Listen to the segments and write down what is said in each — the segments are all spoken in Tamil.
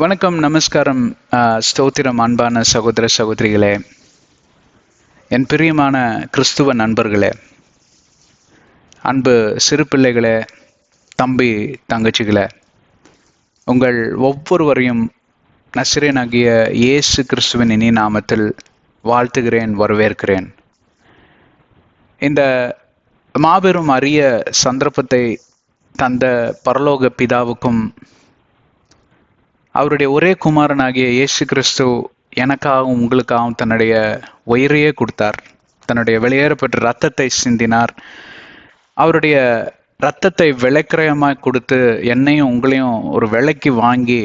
வணக்கம், நமஸ்காரம், ஸ்தோத்திரம். அன்பான சகோதர சகோதரிகளே, என் பிரியமான கிறிஸ்துவ நண்பர்களே, அன்பு சிறு பிள்ளைகளே, தம்பி தங்கச்சிகளே, உங்கள் ஒவ்வொருவரையும் நசரேயனாகிய இயேசு கிறிஸ்துவின் இனி நாமத்தில் வாழ்த்துகிறேன், வரவேற்கிறேன். இந்த மாபெரும் அரிய சந்தர்ப்பத்தை தந்த பரலோக பிதாவுக்கும் அவருடைய ஒரே குமாரனாகிய இயேசு கிறிஸ்து எனக்காகவும் உங்களுக்காகவும் தன்னுடைய உயிரையே கொடுத்தார். தன்னுடைய வெளியேறப்பட்ட இரத்தத்தை சிந்தினார். அவருடைய இரத்தத்தை விலைக்கிரயமாக கொடுத்து என்னையும் உங்களையும் ஒரு விலைக்கு வாங்கி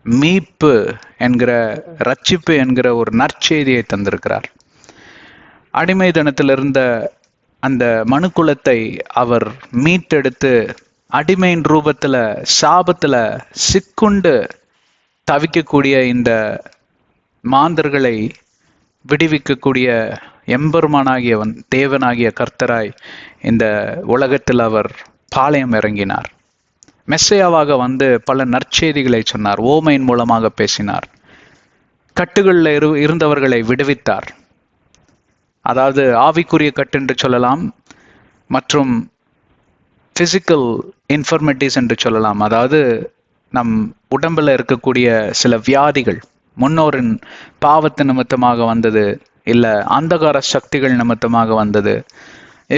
மீட்பு என்கிற ரட்சிப்பு என்கிற ஒரு நற்செய்தியை தந்திருக்கிறார். அடிமை தனத்தில் இருந்த அந்த மனுக்குலத்தை அவர் மீட்டெடுத்து அடிமையின் ரூபத்தில் சாபத்தில் சிக்குண்டு தவிக்கக்கூடிய இந்த மாந்தர்களை விடுவிக்கக்கூடிய எம்பெருமானாகியவன் தேவனாகிய கர்த்தராய் இந்த உலகத்தில் அவர் பாளையம் இறங்கினார். மெஸ்ஸையாவாக வந்து பல நற்செய்திகளை சொன்னார். ஓமையின் மூலமாக பேசினார். கட்டுகளில் இருந்தவர்களை விடுவித்தார். அதாவது ஆவிக்குரிய கட்டு என்று சொல்லலாம், மற்றும் பிசிக்கல் இன்ஃபர்மிட்டிஸ் என்று சொல்லலாம். அதாவது நம் உடம்பில் இருக்கக்கூடிய சில வியாதிகள் முன்னோரின் பாவத்து நிமித்தமாக வந்தது, இல்லை அந்தகார சக்திகள் நிமித்தமாக வந்தது.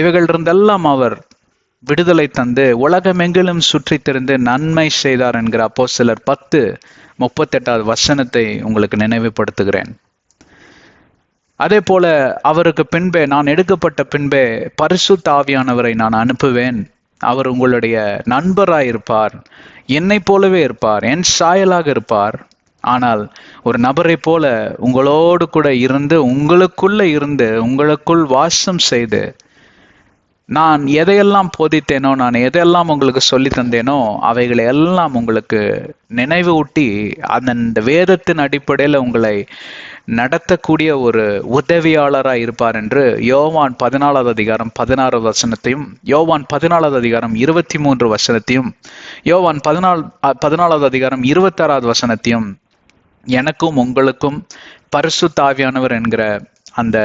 இவைகள் இருந்தெல்லாம் அவர் விடுதலை தந்து உலகமெங்கிலும் சுற்றி திரிந்து நன்மை செய்தார் என்கிற அப்போஸ்தலர் 10:38 வசனத்தை உங்களுக்கு நினைவுபடுத்துகிறேன். அதே போல அவருக்கு பின்பே, நான் எடுக்கப்பட்ட பின்பே பரிசுத்த ஆவியானவரை நான் அனுப்புவேன். அவர் உங்களுடைய நண்பராய் இருப்பார், என்னை போலவே இருப்பார், என் சாயலாக இருப்பார். ஆனால் ஒரு நபரை போல உங்களோடு கூட இருந்து, உங்களுக்குள்ள இருந்து, உங்களுக்குள் வாசம் செய்து, நான் எதையெல்லாம் போதித்தேனோ, நான் எதையெல்லாம் உங்களுக்கு சொல்லி தந்தேனோ அவைகளை எல்லாம் உங்களுக்கு நினைவு ஊட்டி அந்த வேதத்தின் அடிப்படையில் உங்களை நடத்தக்கூடிய ஒரு உதவியாளராக இருப்பார் என்று யோவான் 14:16 வசனத்தையும், யோவான் 14:23 வசனத்தையும், யோவான் 14:26 வசனத்தையும் எனக்கும் உங்களுக்கும் பரிசுத்த ஆவியானவர் என்கிற அந்த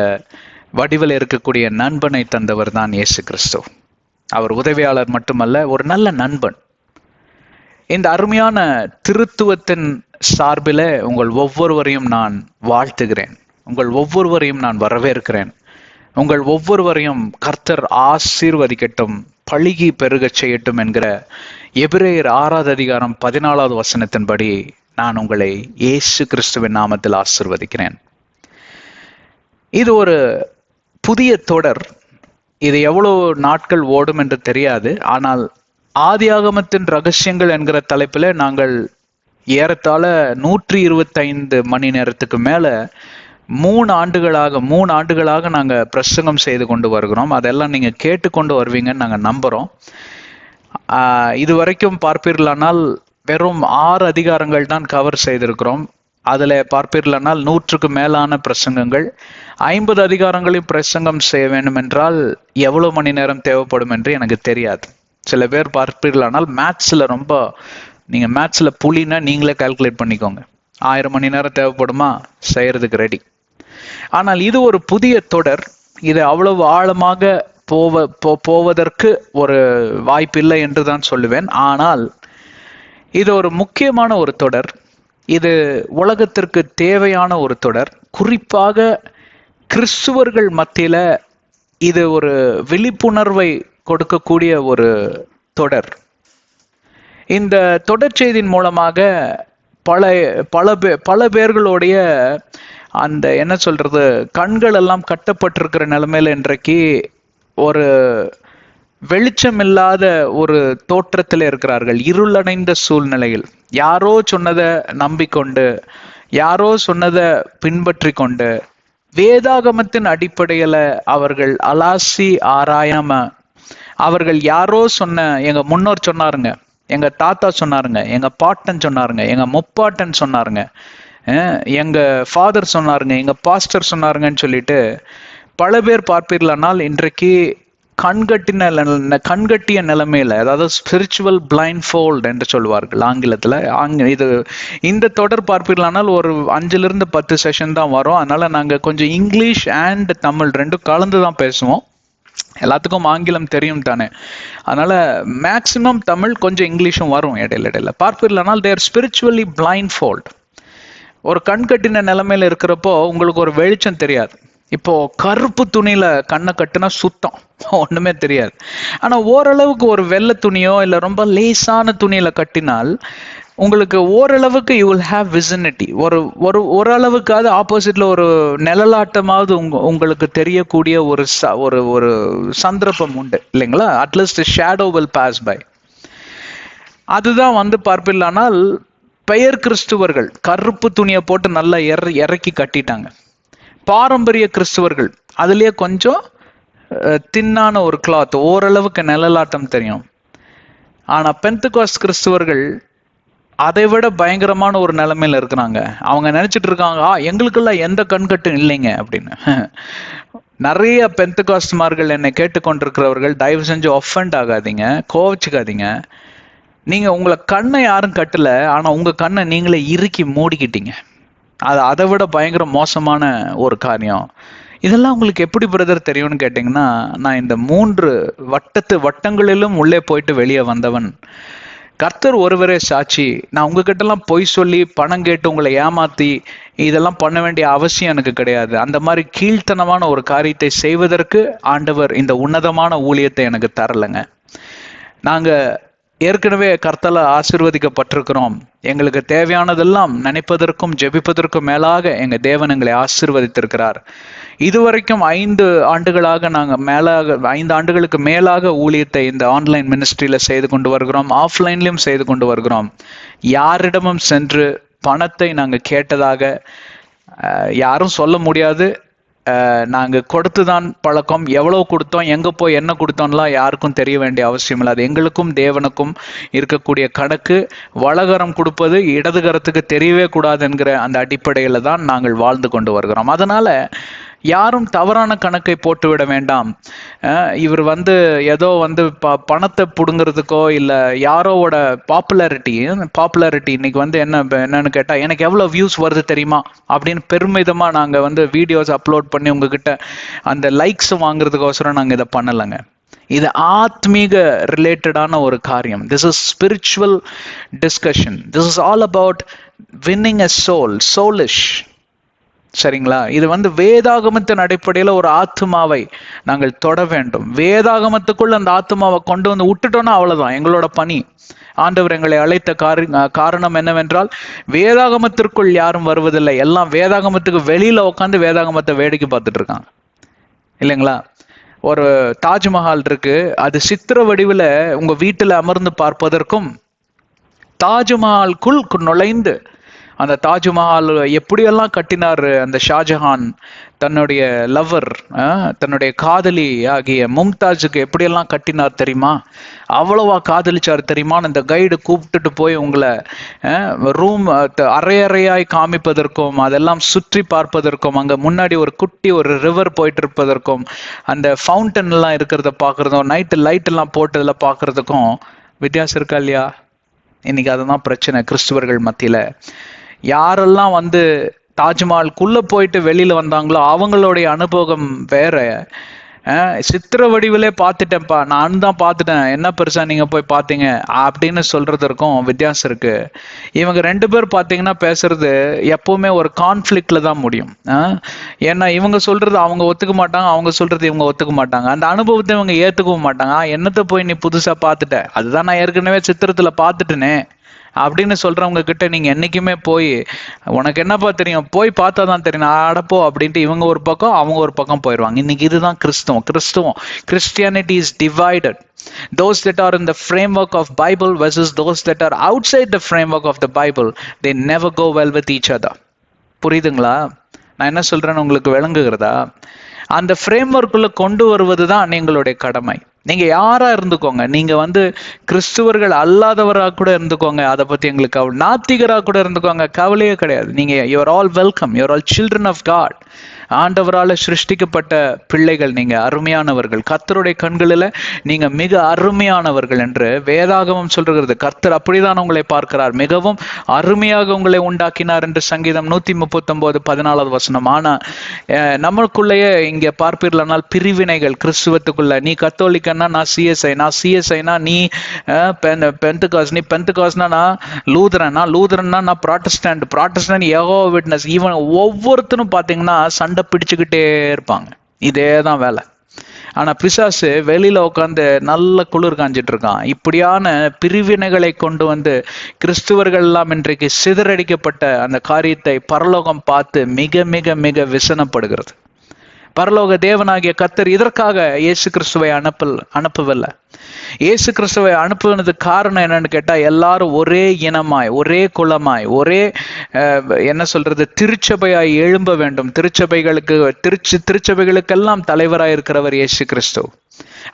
வடிவில் இருக்கக்கூடிய நண்பனை தந்தவர் தான் இயேசு கிறிஸ்து. அவர் உதவியாளர் மட்டுமல்ல, ஒரு நல்ல நண்பன். இந்த அருமையான திருத்துவத்தின் சார்பில் உங்கள் ஒவ்வொருவரையும் நான் வாழ்த்துகிறேன். உங்கள் ஒவ்வொருவரையும் நான் வரவேற்கிறேன். உங்கள் ஒவ்வொருவரையும் கர்த்தர் ஆசீர்வதிக்கட்டும், பழுகி பெருகச் செய்யட்டும் என்கிற எபிரேயர் 6:14 வசனத்தின்படி நான் உங்களை இயேசு கிறிஸ்துவின் நாமத்தில் ஆசீர்வதிக்கிறேன். இது ஒரு புதிய தொடர். இது எவ்வளவு நாட்கள் ஓடும் என்று தெரியாது. ஆனால் ஆதியாகமத்தின் ரகசியங்கள் என்கிற தலைப்பில் நாங்கள் ஏறத்தாழ 125 மணி நேரத்துக்கு மேல 3 ஆண்டுகளாக நாங்கள் பிரசங்கம் செய்து கொண்டு வருகிறோம். அதெல்லாம் நீங்க கேட்டுக்கொண்டு வருவீங்கன்னு நாங்கள் நம்புறோம். இது வரைக்கும் பார்ப்பீர்களானால் வெறும் 6 அதிகாரங்கள் தான் கவர் செய்திருக்கிறோம். அதுல பார்ப்பீர்களானால் 100க்கு மேலான பிரசங்கங்கள். 50 அதிகாரங்களையும் பிரசங்கம் செய்ய வேண்டும் என்றால் எவ்வளவு மணி நேரம் தேவைப்படும் என்று எனக்கு தெரியாது. சில பேர் பார்ப்பீர்களானால் நீங்க மேத்ஸ்ல புலினா நீங்களே கால்குலேட் பண்ணிக்கோங்க. 1000 மணி நேரம் தேவைப்படுமா செய்யறதுக்கு ரெடி. ஆனால் இது ஒரு புதிய தொடர். இது அவ்வளவு ஆழமாக போவதற்கு ஒரு வாய்ப்பில்லை என்று தான் சொல்லுவேன். ஆனால் இது ஒரு முக்கியமான ஒரு தொடர். இது உலகத்திற்கு தேவையான ஒரு தொடர். குறிப்பாக கிறிஸ்துவர்கள் மத்தியில இது ஒரு விழிப்புணர்வை கொடுக்கக்கூடிய ஒரு தொடர். இந்த தொடர் செய்தியின் மூலமாக பல பேர்களுடைய அந்த என்ன சொல்றது, கண்கள் எல்லாம் கட்டப்பட்டிருக்கிற நிலைமையில இன்றைக்கு ஒரு வெளிச்சம் இல்லாத ஒரு தோற்றத்தில் இருக்கிறார்கள். இருளடைந்த சூழ்நிலையில் யாரோ சொன்னதை நம்பிக்கொண்டு, யாரோ சொன்னதை பின்பற்றி கொண்டு, வேதாகமத்தின் அடிப்படையில அவர்கள் அலாசி ஆராயாம, அவர்கள் யாரோ சொன்ன, எங்க முன்னோர் சொன்னாருங்க, எங்க தாத்தா சொன்னாருங்க, எங்க பாட்டன் சொன்னாருங்க, எங்க முப்பாட்டன் சொன்னாருங்க, எங்க ஃபாதர் சொன்னாருங்க, எங்க பாஸ்டர் சொன்னாருங்கன்னு சொல்லிட்டு பல பேர் பார்ப்பீர்களானால் இன்றைக்கு கண்கட்டிய நிலைமையில, அதாவது ஸ்பிரிச்சுவல் பிளைண்ட் ஃபோல்ட் என்று சொல்வார்கள் ஆங்கிலத்துல. இது இந்த தொடர் பார்ப்பீர்களானால் ஒரு 5 to 10 செஷன் தான் வரும். அதனால நாங்க கொஞ்சம் இங்கிலீஷ் அண்ட் தமிழ் ரெண்டும் கலந்து தான் பேசுவோம். எல்லாத்துக்கும் ஆங்கிலம் தெரியும் தானே, அதனால மேக்சிமம் தமிழ், கொஞ்சம் இங்கிலீஷும் வரும் இடையில. பார்ப்பீர்களானால் தேர் ஸ்பிரிச்சுவலி பிளைண்ட் ஃபோல்ட். ஒரு கண் கட்டின நிலைமையில இருக்கிறப்போ உங்களுக்கு ஒரு வெளிச்சம் தெரியாது. இப்போ கருப்பு துணியில கண்ணை கட்டுனா சுத்தம், ஒண்ணுமே தெரியாது. ஆனா ஓரளவுக்கு ஒரு வெள்ளை துணியோ இல்ல ரொம்ப லேசான துணியில கட்டினால் உங்களுக்கு ஓரளவுக்கு யூ வில் ஹேவ் விசினிட்டி. ஓரளவுக்காவது ஆப்போசிட்ல ஒரு நிழலாட்டமாவது உங்களுக்கு தெரியக்கூடிய ஒரு சந்தர்ப்பம் உண்டு இல்லைங்களா? At least shadow will pass by. அதுதான் பார்ப்பில்லானால் பெயர் கிறிஸ்துவர்கள் கருப்பு துணியை போட்டு நல்லா இறக்கி கட்டிட்டாங்க. பாரம்பரிய கிறிஸ்துவர்கள் அதுலயே கொஞ்சம் தின்னான ஒரு கிளாத், ஓரளவுக்கு நிழலாட்டம் தெரியும். ஆனா பெந்தெகோஸ்ட் கிறிஸ்துவர்கள் அதை விட பயங்கரமான ஒரு நிலைமையில இருக்கிறாங்க. அவங்க நினைச்சிட்டு இருக்காங்க, எங்களுக்கெல்லாம் எந்த கண்கட்டும் இல்லைங்க அப்படின்னு. நிறைய பெந்தெகோஸ்ட்மார்கள் என்னை கேட்டுக்கொண்டிருக்கிறவர்கள், தயவு செஞ்சு ஒஃபெண்ட் ஆகாதீங்க, கோவிச்சுக்காதீங்க. நீங்க உங்களை கண்ணை யாரும் கட்டல, ஆனா உங்க கண்ணை நீங்களே இறுக்கி மூடிக்கிட்டீங்க. அதை விட பயங்கர மோசமான ஒரு காரியம். இதெல்லாம் உங்களுக்கு எப்படி பிரதர் தெரியும்னு கேட்டீங்கன்னா, நான் இந்த 3 வட்டங்களிலும் உள்ளே போயிட்டு வெளியே வந்தவன். கர்த்தர் ஒருவரே சாட்சி. நான் உங்ககிட்ட எல்லாம் பொய் சொல்லி பணம் கேட்டு உங்களை ஏமாத்தி இதெல்லாம் பண்ண வேண்டிய அவசியம் எனக்கு கிடையாது. அந்த மாதிரி கீழ்த்தனமான ஒரு காரியத்தை செய்வதற்கு ஆண்டவர் இந்த உன்னதமான ஊழியத்தை எனக்கு தரலைங்க. நாங்க ஏற்கனவே கர்த்தரால ஆசீர்வதிக்கப்பட்டிருக்கிறோம். எங்களுக்கு தேவையானதெல்லாம் நினைப்பதற்கும் ஜெபிப்பதற்கும் மேலாக எங்க தேவன் எங்களை ஆசீர்வதித்திருக்கிறார். இதுவரைக்கும் 5 ஆண்டுகளாக நாங்கள் 5 ஆண்டுகளுக்கு மேலாக ஊழியத்தை இந்த ஆன்லைன் மினிஸ்ட்ரியில செய்து கொண்டு வருகிறோம். ஆஃப்லைன்லயும் செய்து கொண்டு வருகிறோம். யாரிடமும் சென்று பணத்தை நாங்கள் கேட்டதாக யாரும் சொல்ல முடியாது. நாங்க கொடுத்துதான் பழக்கம். எவ்வளவு கொடுத்தோம், எங்க போய் என்ன கொடுத்தோம்லாம் யாருக்கும் தெரிய வேண்டிய அவசியம் இல்லை. அது எங்களுக்கும் தேவனுக்கும் இருக்கக்கூடிய கணக்கு. வலகரம் கொடுப்பது இடதுகரத்துக்கு தெரியவே கூடாது என்கிற அந்த அடிப்படையில தான் நாங்கள் வாழ்ந்து கொண்டு வருகிறோம். அதனால யாரும் தவறான கணக்கை போட்டு விட வேண்டாம். இவர் ஏதோ பணத்தை புடுங்கிறதுக்கோ இல்லை யாரோட பாப்புலாரிட்டி இன்னைக்கு என்னன்னு கேட்டா, எனக்கு எவ்வளவு வியூஸ் வருது தெரியுமா அப்படின்னு பெருமிதமா நாங்க வீடியோஸ் அப்லோட் பண்ணி உங்ககிட்ட அந்த லைக்ஸ் வாங்குறதுக்கோசரம் நாங்க இதை பண்ணலைங்க. இது ஆத்மீக ரிலேட்டடான ஒரு காரியம். This is spiritual discussion. This is all about winning a soulish. சரிங்களா? இது வேதாகமத்தின் அடிப்படையில ஒரு ஆத்மாவை நாங்கள் தொட வேண்டும். வேதாகமத்துக்குள்ள அந்த ஆத்மாவை கொண்டு விட்டுட்டோம்னா அவ்வளவுதான் எங்களோட பணி. ஆண்டவர் எங்களை அழைத்த காரணம் என்னவென்றால், வேதாகமத்திற்குள் யாரும் வருவதில்லை, எல்லாம் வேதாகமத்துக்கு வெளியில உட்காந்து வேதாகமத்தை வேடிக்கை பார்த்துட்டு இருக்காங்க இல்லைங்களா? ஒரு தாஜ்மஹால் இருக்கு, அது சித்திர வடிவில் உங்க வீட்டுல அமர்ந்து பார்ப்பதற்கும் தாஜ்மஹாலுக்குள் நுழைந்து அந்த தாஜ்மஹால் எப்படியெல்லாம் கட்டினார் அந்த ஷாஜஹான் தன்னுடைய லவர், தன்னுடைய காதலி ஆகிய மும்தாஜுக்கு எப்படியெல்லாம் கட்டினார் தெரியுமா? அவ்வளவா காதலிச்சார் தெரியுமான்னு இந்த கைடு கூப்பிட்டுட்டு போய் உங்களை ரூம் அறையாய் காமிப்பதற்கும் அதெல்லாம் சுற்றி பார்ப்பதற்கும், அங்க முன்னாடி ஒரு குட்டி ஒரு ரிவர் போயிட்டு இருப்பதற்கும், அந்த ஃபவுண்டன் எல்லாம் இருக்கிறத பாக்குறதும், நைட்டு லைட் எல்லாம் போட்டதுல பாக்குறதுக்கும் வித்தியாசம் இருக்கா இல்லையா? இன்னைக்கு அதுதான் பிரச்சனை கிறிஸ்துவர்கள் மத்தியில. யாரெல்லாம் தாஜ்மஹாலுக்குள்ள போயிட்டு வெளியில வந்தாங்களோ அவங்களுடைய அனுபவம் வேற. சித்திர வடிவிலே பார்த்துட்டேன்ப்பா, நான் தான் பார்த்துட்டேன், என்ன பெருசா நீங்க போய் பார்த்தீங்க அப்படின்னு சொல்றதற்கும் வித்தியாசம் இருக்கு. இவங்க 2 பேர் பார்த்தீங்கன்னா பேசுறது எப்பவுமே ஒரு கான்ஃபிளிக்ட்ல தான் முடியும். ஏன்னா இவங்க சொல்றது அவங்க ஒத்துக்க மாட்டாங்க, அவங்க சொல்றது இவங்க ஒத்துக்க மாட்டாங்க. அந்த அனுபவத்தை இவங்க ஏத்துக்கவும் மாட்டாங்க. என்னத்தை போய் நீ புதுசா பார்த்துட்ட, அதுதான் நான் ஏற்கனவே சித்திரத்துல பார்த்துட்டேனே அப்படின்னு சொல்றவங்க கிட்ட நீங்க என்னைக்குமே போய் உனக்கு என்னப்பா தெரியும், போய் பார்த்தா தான் தெரியும், அடப்போ அப்படின்ட்டு இவங்க ஒரு பக்கம் அவங்க ஒரு பக்கம் போயிடுவாங்க. இன்னைக்கு இதுதான் கிறிஸ்துவம். Christianity is divided. Those that are in the framework of Bible versus those that are outside the framework of the Bible, they never go well with each other. புரியுதுங்களா? நான் என்ன சொல்றேன்னு உங்களுக்கு விளங்குகிறதா? அந்த ஃப்ரேம்வொர்க்குள்ள கொண்டு வருவதுதான் நீங்களுடைய கடமை. நீங்க யாரா இருந்துக்கோங்க, நீங்க கிறிஸ்துவர்கள் அல்லாதவராக கூட இருந்துக்கோங்க, அதை பத்தி எங்களுக்கு நாத்திகராக கூட இருந்துக்கோங்க, கவலையே கிடையாது. நீங்க you are all welcome, you are all children of God. ஆண்டவரால் சிருஷ்டிக்கப்பட்ட பிள்ளைகள், நீங்க அருமையானவர்கள், கர்த்தருடைய கண்களில் நீங்க மிக அருமையானவர்கள் என்று வேதாகமம் சொல்றது. கர்த்தர் அப்படிதான் உங்களை பார்க்கிறார், மிகவும் அருமையாக உங்களை உண்டாக்கினார் என்று சங்கீதம் 139:14. ஆனா நம்மளுக்குள்ளேயே இங்க பார்ப்பீர்களானால் பிரிவினைகள் கிறிஸ்துவத்துக்குள்ள. நீ கத்தோலிக்கன்னா நான் சிஎஸ்ஐ, நான் சிஎஸ்ஐனா நீ பெந்தகாஸ், நீ பெந்தகாஸ்னா நான் லூதரன், நான் லூதரன்னா நான் Protestant, Protestant Jehovah witness. Even ஒவ்வொருத்தரும் பார்த்தீங்கன்னா சண்டை பிடிச்சுக்கிட்டே இருப்பாங்க. இதே தான் வேலை. ஆனா பிசாசு வெளியில உட்காந்து நல்ல குளிர் காஞ்சிட்டு இருக்கான். இப்படியான பிரிவினைகளை கொண்டு வந்து கிறிஸ்துவர்கள் எல்லாம் இன்றைக்கு சிதறடிக்கப்பட்ட அந்த காரியத்தை பரலோகம் பார்த்து மிக மிக மிக விசனப்படுகிறது. பரலோக தேவனாகிய கர்த்தர் இதற்காக இயேசு கிறிஸ்துவை அனுப்பவில்லை. இயேசு கிறிஸ்துவை அனுப்புவதற்கு காரணம் என்னன்னு கேட்டா, எல்லாரும் ஒரே இனமாய், ஒரே குலமாய், ஒரே திருச்சபையாய் எழும்ப வேண்டும். திருச்சபைகளுக்கெல்லாம் தலைவராய் இருக்கிறவர் இயேசு கிறிஸ்து.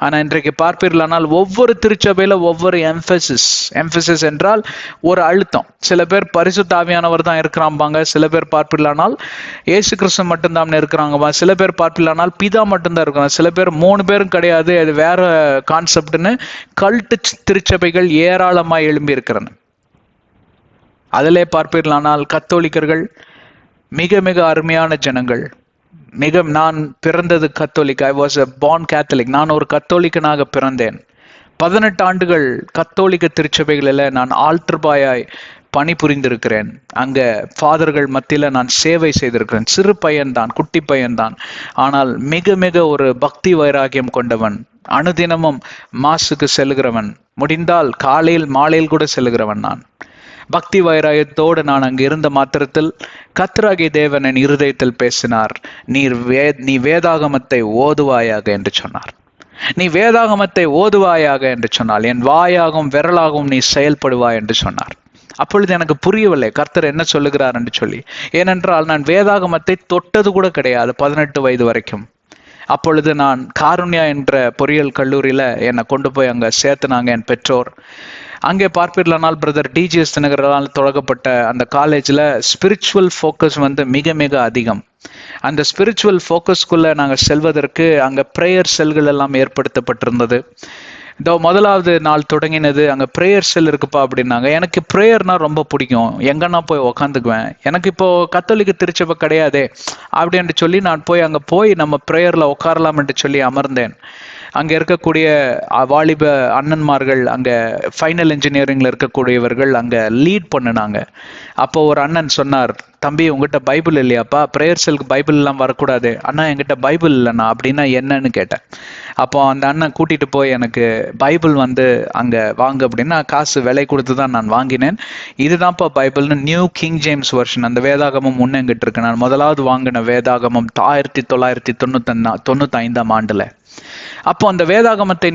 ஆனா இன்றைக்கு பார்ப்பீர்களானால் ஒவ்வொரு திருச்சபையில ஒவ்வொரு எம்பசிஸ் என்றால் ஒரு அழுத்தம். சில பேர் பரிசுத்த ஆவியானவர் தான் இருக்கிறாம்பாங்க, சில பேர் பார்ப்பீர்களானால் இயேசு கிறிஸ்து மட்டும்தான் இருக்கிறாங்கப்பா, சில பேர் பார்ப்பீர்களானால் பிதா மட்டும்தான் இருக்கிறாங்க, சில பேர் 3 பேரும் கிடையாது, அது வேற கான்செப்ட்னு கல்ட்டு திருச்சபைகள் ஏராளமாய் எழும்பி இருக்கிறன. அதிலே பார்ப்பீர்களானால் கத்தோலிக்கர்கள் மிக மிக அருமையான ஜனங்கள். நான் பிறந்தது Catholic. I was a born Catholic. நான் ஒரு கத்தோலிக்கனாக பிறந்தேன். 18 ஆண்டுகள் கத்தோலிக்க திருச்சபைகளில் நான் ஆல்டர் பாயாய் பணி புரிந்திருக்கிறேன். அங்க ஃபாதர்கள் மத்தியில நான் சேவை செய்திருக்கிறேன். சிறு பையன்தான், குட்டி பையன்தான். ஆனால் மிக மிக ஒரு பக்தி வைராகியம் கொண்டவன். அனுதினமும் மாசுக்கு செல்கிறவன், முடிந்தால் காலையில் மாலையில் கூட செல்கிறவன். நான் பக்தி வைராயத்தோடு நான் அங்கு இருந்த மாத்திரத்தில் கர்த்தராகிய தேவன் என் இருதயத்தில் பேசினார். நீ வேதாகமத்தை ஓதுவாயாக என்று சொன்னார். நீ வேதாகமத்தை ஓதுவாயாக என்று சொன்னால் என் வாயாகவும் விரலாகவும் நீ செயல்படுவாய் என்று சொன்னார். அப்பொழுது எனக்கு புரியவில்லை கர்த்தர் என்ன சொல்லுகிறார் என்று சொல்லி. ஏனென்றால் நான் வேதாகமத்தை தொட்டது கூட கிடையாது 18 வயது வரைக்கும். அப்பொழுது நான் காருண்யா என்ற பொறியியல் கல்லூரியில என்னை கொண்டு போய் அங்க சேர்த்துனாங்க என் பெற்றோர். அங்கே பார்ப்பீர்களானால் பிரதர் டிஜிஎஸ் தினகரால் தொடங்கப்பட்ட அந்த காலேஜில் ஸ்பிரிச்சுவல் ஃபோக்கஸ் மிக மிக அதிகம். அந்த ஸ்பிரிச்சுவல் ஃபோக்கஸ்குள்ளே நாங்கள் செல்வதற்கு அங்கே ப்ரேயர் செல்கள் எல்லாம் ஏற்படுத்தப்பட்டிருந்தது. இதோ முதலாவது நாள் தொடங்கினது, அங்கே ப்ரேயர் செல் இருக்குப்பா அப்படின்னாங்க. எனக்கு ப்ரேயர்னா ரொம்ப பிடிக்கும், எங்கன்னா போய் உக்காந்துக்குவேன். எனக்கு இப்போ கத்தோலிக்க திருச்சபை கிடையாதே அப்படின்னு சொல்லி நான் அங்கே போய் நம்ம ப்ரேயரில் உட்காரலாம் என்று சொல்லி அமர்ந்தேன். அங்கே இருக்கக்கூடிய வாலிப அண்ணன்மார்கள், அங்கே ஃபைனல் இன்ஜினியரிங்கில் இருக்கக்கூடியவர்கள் அங்கே லீட் பண்ணினாங்க. அப்போ ஒரு அண்ணன் சொன்னார், தம்பி உங்ககிட்ட பைபிள் இல்லையாப்பா, ப்ரேயர் செல்க்கு பைபிள் எல்லாம் வரக்கூடாது. அண்ணா என்கிட்ட பைபிள் இல்லைண்ணா. அப்படின்னா என்னன்னு கேட்டேன். அப்போ அந்த அண்ணன் கூட்டிட்டு போய் எனக்கு பைபிள் அங்கே வாங்க அப்படின்னா காசு விலை கொடுத்து தான் நான் வாங்கினேன். இதுதான்ப்பா பைபிள்னு நியூ கிங் ஜேம்ஸ் வெர்ஷன், அந்த வேதாகமம் முன்னெங்கிட்டு இருக்கு. நான் முதலாவது வாங்கின வேதாகமம் 1995ஆம் ஆண்டுல. அப்போ அந்த வேதாகமத்தை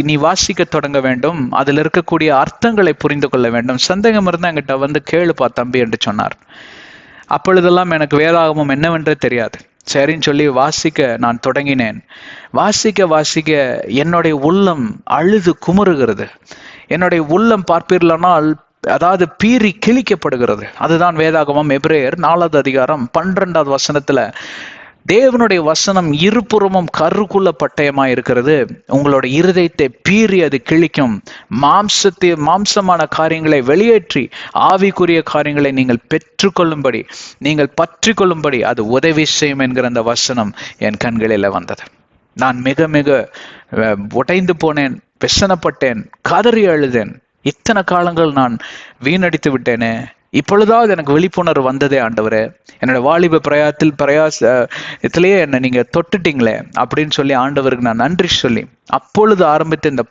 நீ வாசிக்க தொடங்க வேண்டும், அதில் இருக்கக்கூடிய அர்த்தங்களை புரிந்து கொள்ள வேண்டும். சந்தேகம் இருந்தால் என்கிட்ட கேளுப்பா தம்பி என்று சொன்னார். அப்பொழுதெல்லாம் எனக்கு வேதாகமம் என்னவென்றே தெரியாது. சரின்னு சொல்லி வாசிக்க நான் தொடங்கினேன். வாசிக்க என்னுடைய உள்ளம் அழுது குமுறுகிறது. என்னுடைய உள்ளம் பார்ப்பீர்களானால் அதாவது பீறி கிழிக்கப்படுகிறது. அதுதான் வேதாகமம். எபிரேயர் 4வது அதிகாரம் 12வது வசனத்துல தேவனுடைய வசனம் இருபுறமும் கருக்குள்ள பட்டயமாய் இருக்கிறது, உங்களோட இருதயத்தை பீறி அது கிழிக்கும், மாம்சமான காரியங்களை வெளியேற்றி ஆவிக்குரிய காரியங்களை நீங்கள் பெற்றுக்கொள்ளும்படி, நீங்கள் பற்றி கொள்ளும்படி அது உதவி செய்யும் என்கிற அந்த வசனம் என் கண்களில் வந்தது. நான் மிக மிக உடைந்து போனேன், வெசனப்பட்டேன், கதறி அழுதேன். இத்தனை காலங்கள் நான் வீணடித்து விட்டேனே, இப்பொழுதாவது எனக்கு விழிப்புணர்வு வந்ததே ஆண்டவரே, என்னோட வாலிப பிரயாசத்திலேயே என்னை நீங்க தொட்டுட்டீங்களே அப்படின்னு சொல்லி ஆண்டவருக்கு நான் நன்றி சொல்லி அப்பொழுது ஆரம்பித்த இந்த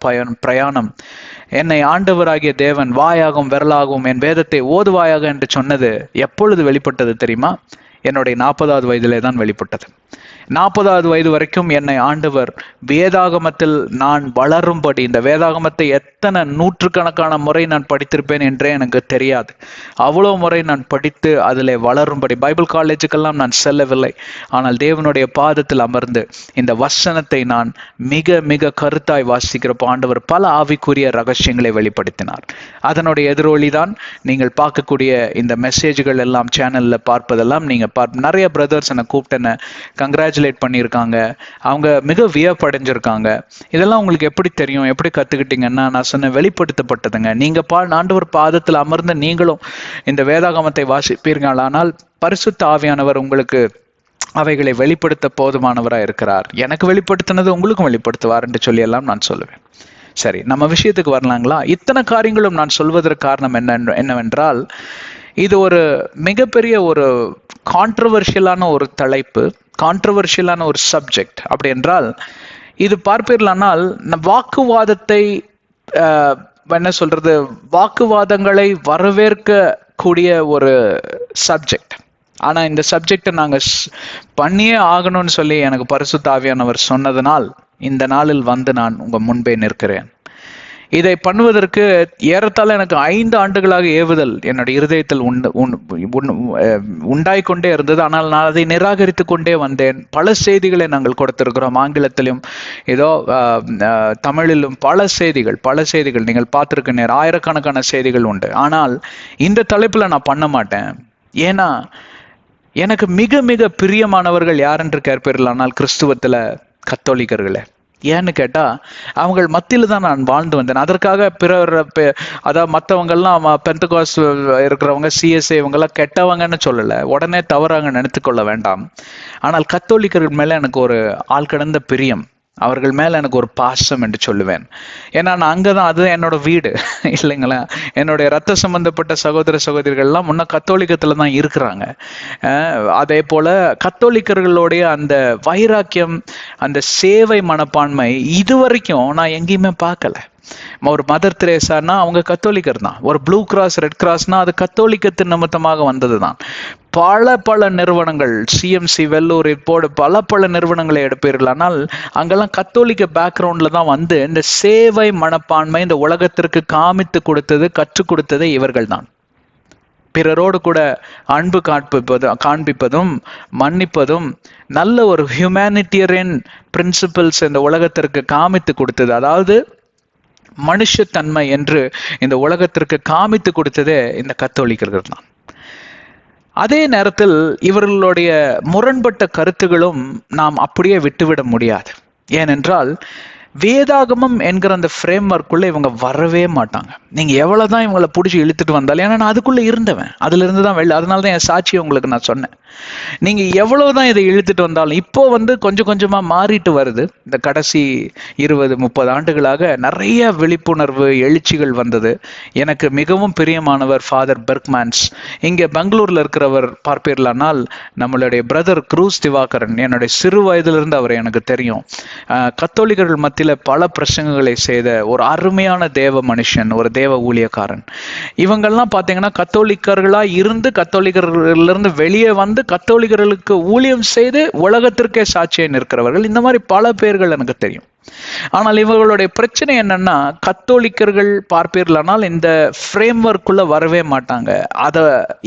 பிரயாணம் என்னை ஆண்டவராகிய தேவன் வாயாகவும் விரலாகவும் என் வேதத்தை ஓதுவாயாக என்று சொன்னது எப்பொழுது வெளிப்பட்டது தெரியுமா? என்னுடைய 40வது வயதிலே தான் வெளிப்பட்டது. 40வது வயது வரைக்கும் என்னை ஆண்டவர் வேதாகமத்தில் நான் வளரும்படி, இந்த வேதாகமத்தை எத்தனை நூற்றுக்கணக்கான முறை நான் படித்திருப்பேன் என்றே எனக்கு தெரியாது. அவ்வளோ முறை நான் படித்து அதில் வளரும்படி, பைபிள் காலேஜுக்கெல்லாம் நான் செல்லவில்லை. ஆனால் தேவனுடைய பாதத்தில் அமர்ந்து இந்த வசனத்தை நான் மிக மிக கருத்தாய் வாசிக்கிறப்போ ஆண்டவர் பல ஆவிக்குரிய ரகசியங்களை வெளிப்படுத்தினார். அதனுடைய எதிரொலி தான் நீங்கள் பார்க்கக்கூடிய இந்த மெசேஜ்கள் எல்லாம், சேனலில் பார்ப்பதெல்லாம். நீங்கள் நிறைய பிரதர்ஸ் என்னை கூப்பிட்டு என்னை கங்க்ராச்சுலேட் பண்ணியிருக்காங்க. அவங்க மிக வியப்படைஞ்சிருக்காங்க. இதெல்லாம் உங்களுக்கு எப்படி தெரியும், எப்படி கத்துக்கிட்டீங்கன்னா, நான் சொன்ன வெளிப்படுத்தப்பட்டதுங்க. நீங்க ஆண்டவர் பாதத்தில் அமர்ந்து நீங்களும் இந்த வேதாகமத்தை வாசிப்பீர்கள், ஆனால் பரிசுத்த ஆவியானவர் உங்களுக்கு அவைகளை வெளிப்படுத்த போதுமானவராக இருக்கிறார். எனக்கு வெளிப்படுத்தினது உங்களுக்கும் வெளிப்படுத்துவார் என்று சொல்லி எல்லாம் நான் சொல்லுவேன். சரி, நம்ம விஷயத்துக்கு வரலாங்களா? இத்தனை காரியங்களும் நான் சொல்வதற்கு காரணம் என்னவென்றால், இது ஒரு மிகப்பெரிய ஒரு கான்ட்ரவர்ஷியலான ஒரு தலைப்பு, கான்ட்ரவர்ஷியலான ஒரு சப்ஜெக்ட். அப்படி என்றால் இது பார்ப்பீர்களானால் வாக்குவாதத்தை என்ன சொல்றது, வாக்குவாதங்களை வரவேற்க கூடிய ஒரு சப்ஜெக்ட். ஆனா இந்த சப்ஜெக்டை நாங்க பண்ணியே ஆகணும்னு சொல்லி எனக்கு பரிசுத்த ஆவியானவர் சொன்னதனால் இந்த நாளில் வந்து நான் உங்க முன்பே நிற்கிறேன். இதை பண்ணுவதற்கு ஏறத்தாழ எனக்கு 5 ஆண்டுகளாக ஏவுதல் என்னுடைய இருதயத்தில் உண்டாய்கொண்டே இருந்தது. ஆனால் நான் அதை நிராகரித்து கொண்டே வந்தேன். பல செய்திகளை நாங்கள் கொடுத்திருக்கிறோம், ஆங்கிலத்திலும் ஏதோ தமிழிலும் பல செய்திகள் நீங்கள் பார்த்திருக்க ஆயிரக்கணக்கான செய்திகள் உண்டு. ஆனால் இந்த தலைப்புல நான் பண்ண மாட்டேன். ஏன்னா எனக்கு மிக மிக பிரியமானவர்கள் யார் என்று கேட்பீர்கள், ஆனால் கிறிஸ்துவத்துல கத்தோலிக்கர்களே. ஏன்னு கேட்டா அவங்க மத்தியில தான் நான் வாழ்ந்து வந்தேன். அதற்காக பிறர், அதாவது மற்றவங்கெல்லாம் பெந்தகாஸ் இருக்கிறவங்க, சிஎஸ்ஐ இவங்கெல்லாம் கெட்டவங்கன்னு சொல்லலை, உடனே தவறாக நினைத்துக்கொள்ள வேண்டாம். ஆனால் கத்தோலிக்கர்கள் மேல எனக்கு ஒரு ஆள் கடந்த பிரியம், அவர்கள் மேல எனக்கு ஒரு பாசம் என்று சொல்லுவேன். ஏன்னா நான் அங்கதான், அதுதான் என்னோட வீடு இல்லைங்களா. என்னுடைய ரத்த சம்பந்தப்பட்ட சகோதர சகோதரிகள்லாம் முன்ன கத்தோலிக்கத்துல தான் இருக்கிறாங்க. அதே போல கத்தோலிக்கர்களுடைய அந்த வைராக்கியம், அந்த சேவை மனப்பான்மை இதுவரைக்கும் நான் எங்கேயுமே பார்க்கல. ஒரு மதர் தெரேசான்னா அவங்க கத்தோலிக்கர் தான். ஒரு ப்ளூ கிராஸ், ரெட் கிராஸ்னா அது கத்தோலிக்கத்தின் நிமித்தமாக வந்தது தான். பல நிறுவனங்கள், சிஎம்சி, வெள்ளூர், இப்போது பல நிறுவனங்களை எடுப்பீர்கள், ஆனால் அங்கெல்லாம் கத்தோலிக்க பேக்ரவுண்ட்ல தான் வந்து இந்த சேவை மனப்பான்மை இந்த உலகத்திற்கு கற்றுக் கொடுத்தது இவர்கள் தான். பிறரோடு கூட அன்பு காண்பிப்பதும் மன்னிப்பதும் நல்ல ஒரு ஹியூமனிட்டேரியன் பிரின்சிபல்ஸ் இந்த உலகத்திற்கு காமித்து கொடுத்தது. அதாவது மனுஷத்தன்மை என்று இந்த உலகத்திற்கு காமித்து கொடுத்ததே இந்த கத்தோலிக்கர்கள் தான். அதே நேரத்தில் இவர்களுடைய முரண்பட்ட கருத்துகளும் நாம் அப்படியே விட்டுவிட முடியாது. ஏனென்றால் வேதாகமம் என்கிற அந்த ஃப்ரேம் ஒர்க்குள்ள இவங்க வரவே மாட்டாங்க. நீங்க எவ்வளவுதான் இவங்களை பிடிச்சி இழுத்துட்டு வந்தாலும், ஏன்னா நான் அதுக்குள்ள இருந்தவன், அதுல இருந்து தான் அதனால தான் என் சாட்சியை உங்களுக்கு நான் சொன்னேன். நீங்க எவ்வளவுதான் இதை இழுத்துட்டு வந்தாலும், இப்போ கொஞ்சம் கொஞ்சமா மாறிட்டு வருது. இந்த கடைசி 20-30 ஆண்டுகளாக நிறைய விழிப்புணர்வு எழுச்சிகள் வந்தது. எனக்கு மிகவும் பிரியமானவர் ஃபாதர் பெர்க்மேன்ஸ், இங்க பெங்களூர்ல இருக்கிறவர் பார்ப்பீர்களானால் நம்மளுடைய பிரதர் குரூஸ் திவாகரன். என்னுடைய சிறு வயதிலிருந்து அவர் எனக்கு தெரியும். கத்தோலிக்கர்கள் மத்தியில பல பிரசங்கங்களை செய்த ஒரு அருமையான தேவ மனுஷன், ஒரு தேவ ஊழியக்காரன். இவங்கெல்லாம் பாத்தீங்கன்னா கத்தோலிக்கர்களா இருந்து கத்தோலிக்கர்களிருந்து வெளியே வந்து கத்தோலிக்கர்களுக்கு ஊழியம் செய்து உலகத்திற்கே சாட்சியை நிற்கிறவர்கள். இந்த மாதிரி பல பேர்கள் எனக்கு தெரியும். ஆனால் இவர்களுடைய பிரச்சனை என்னன்னா, கத்தோலிக்கர்கள் பார்ப்பீர்களானால் இந்த ஃப்ரேம் ஒர்க்குள்ள வரவே மாட்டாங்க. அதை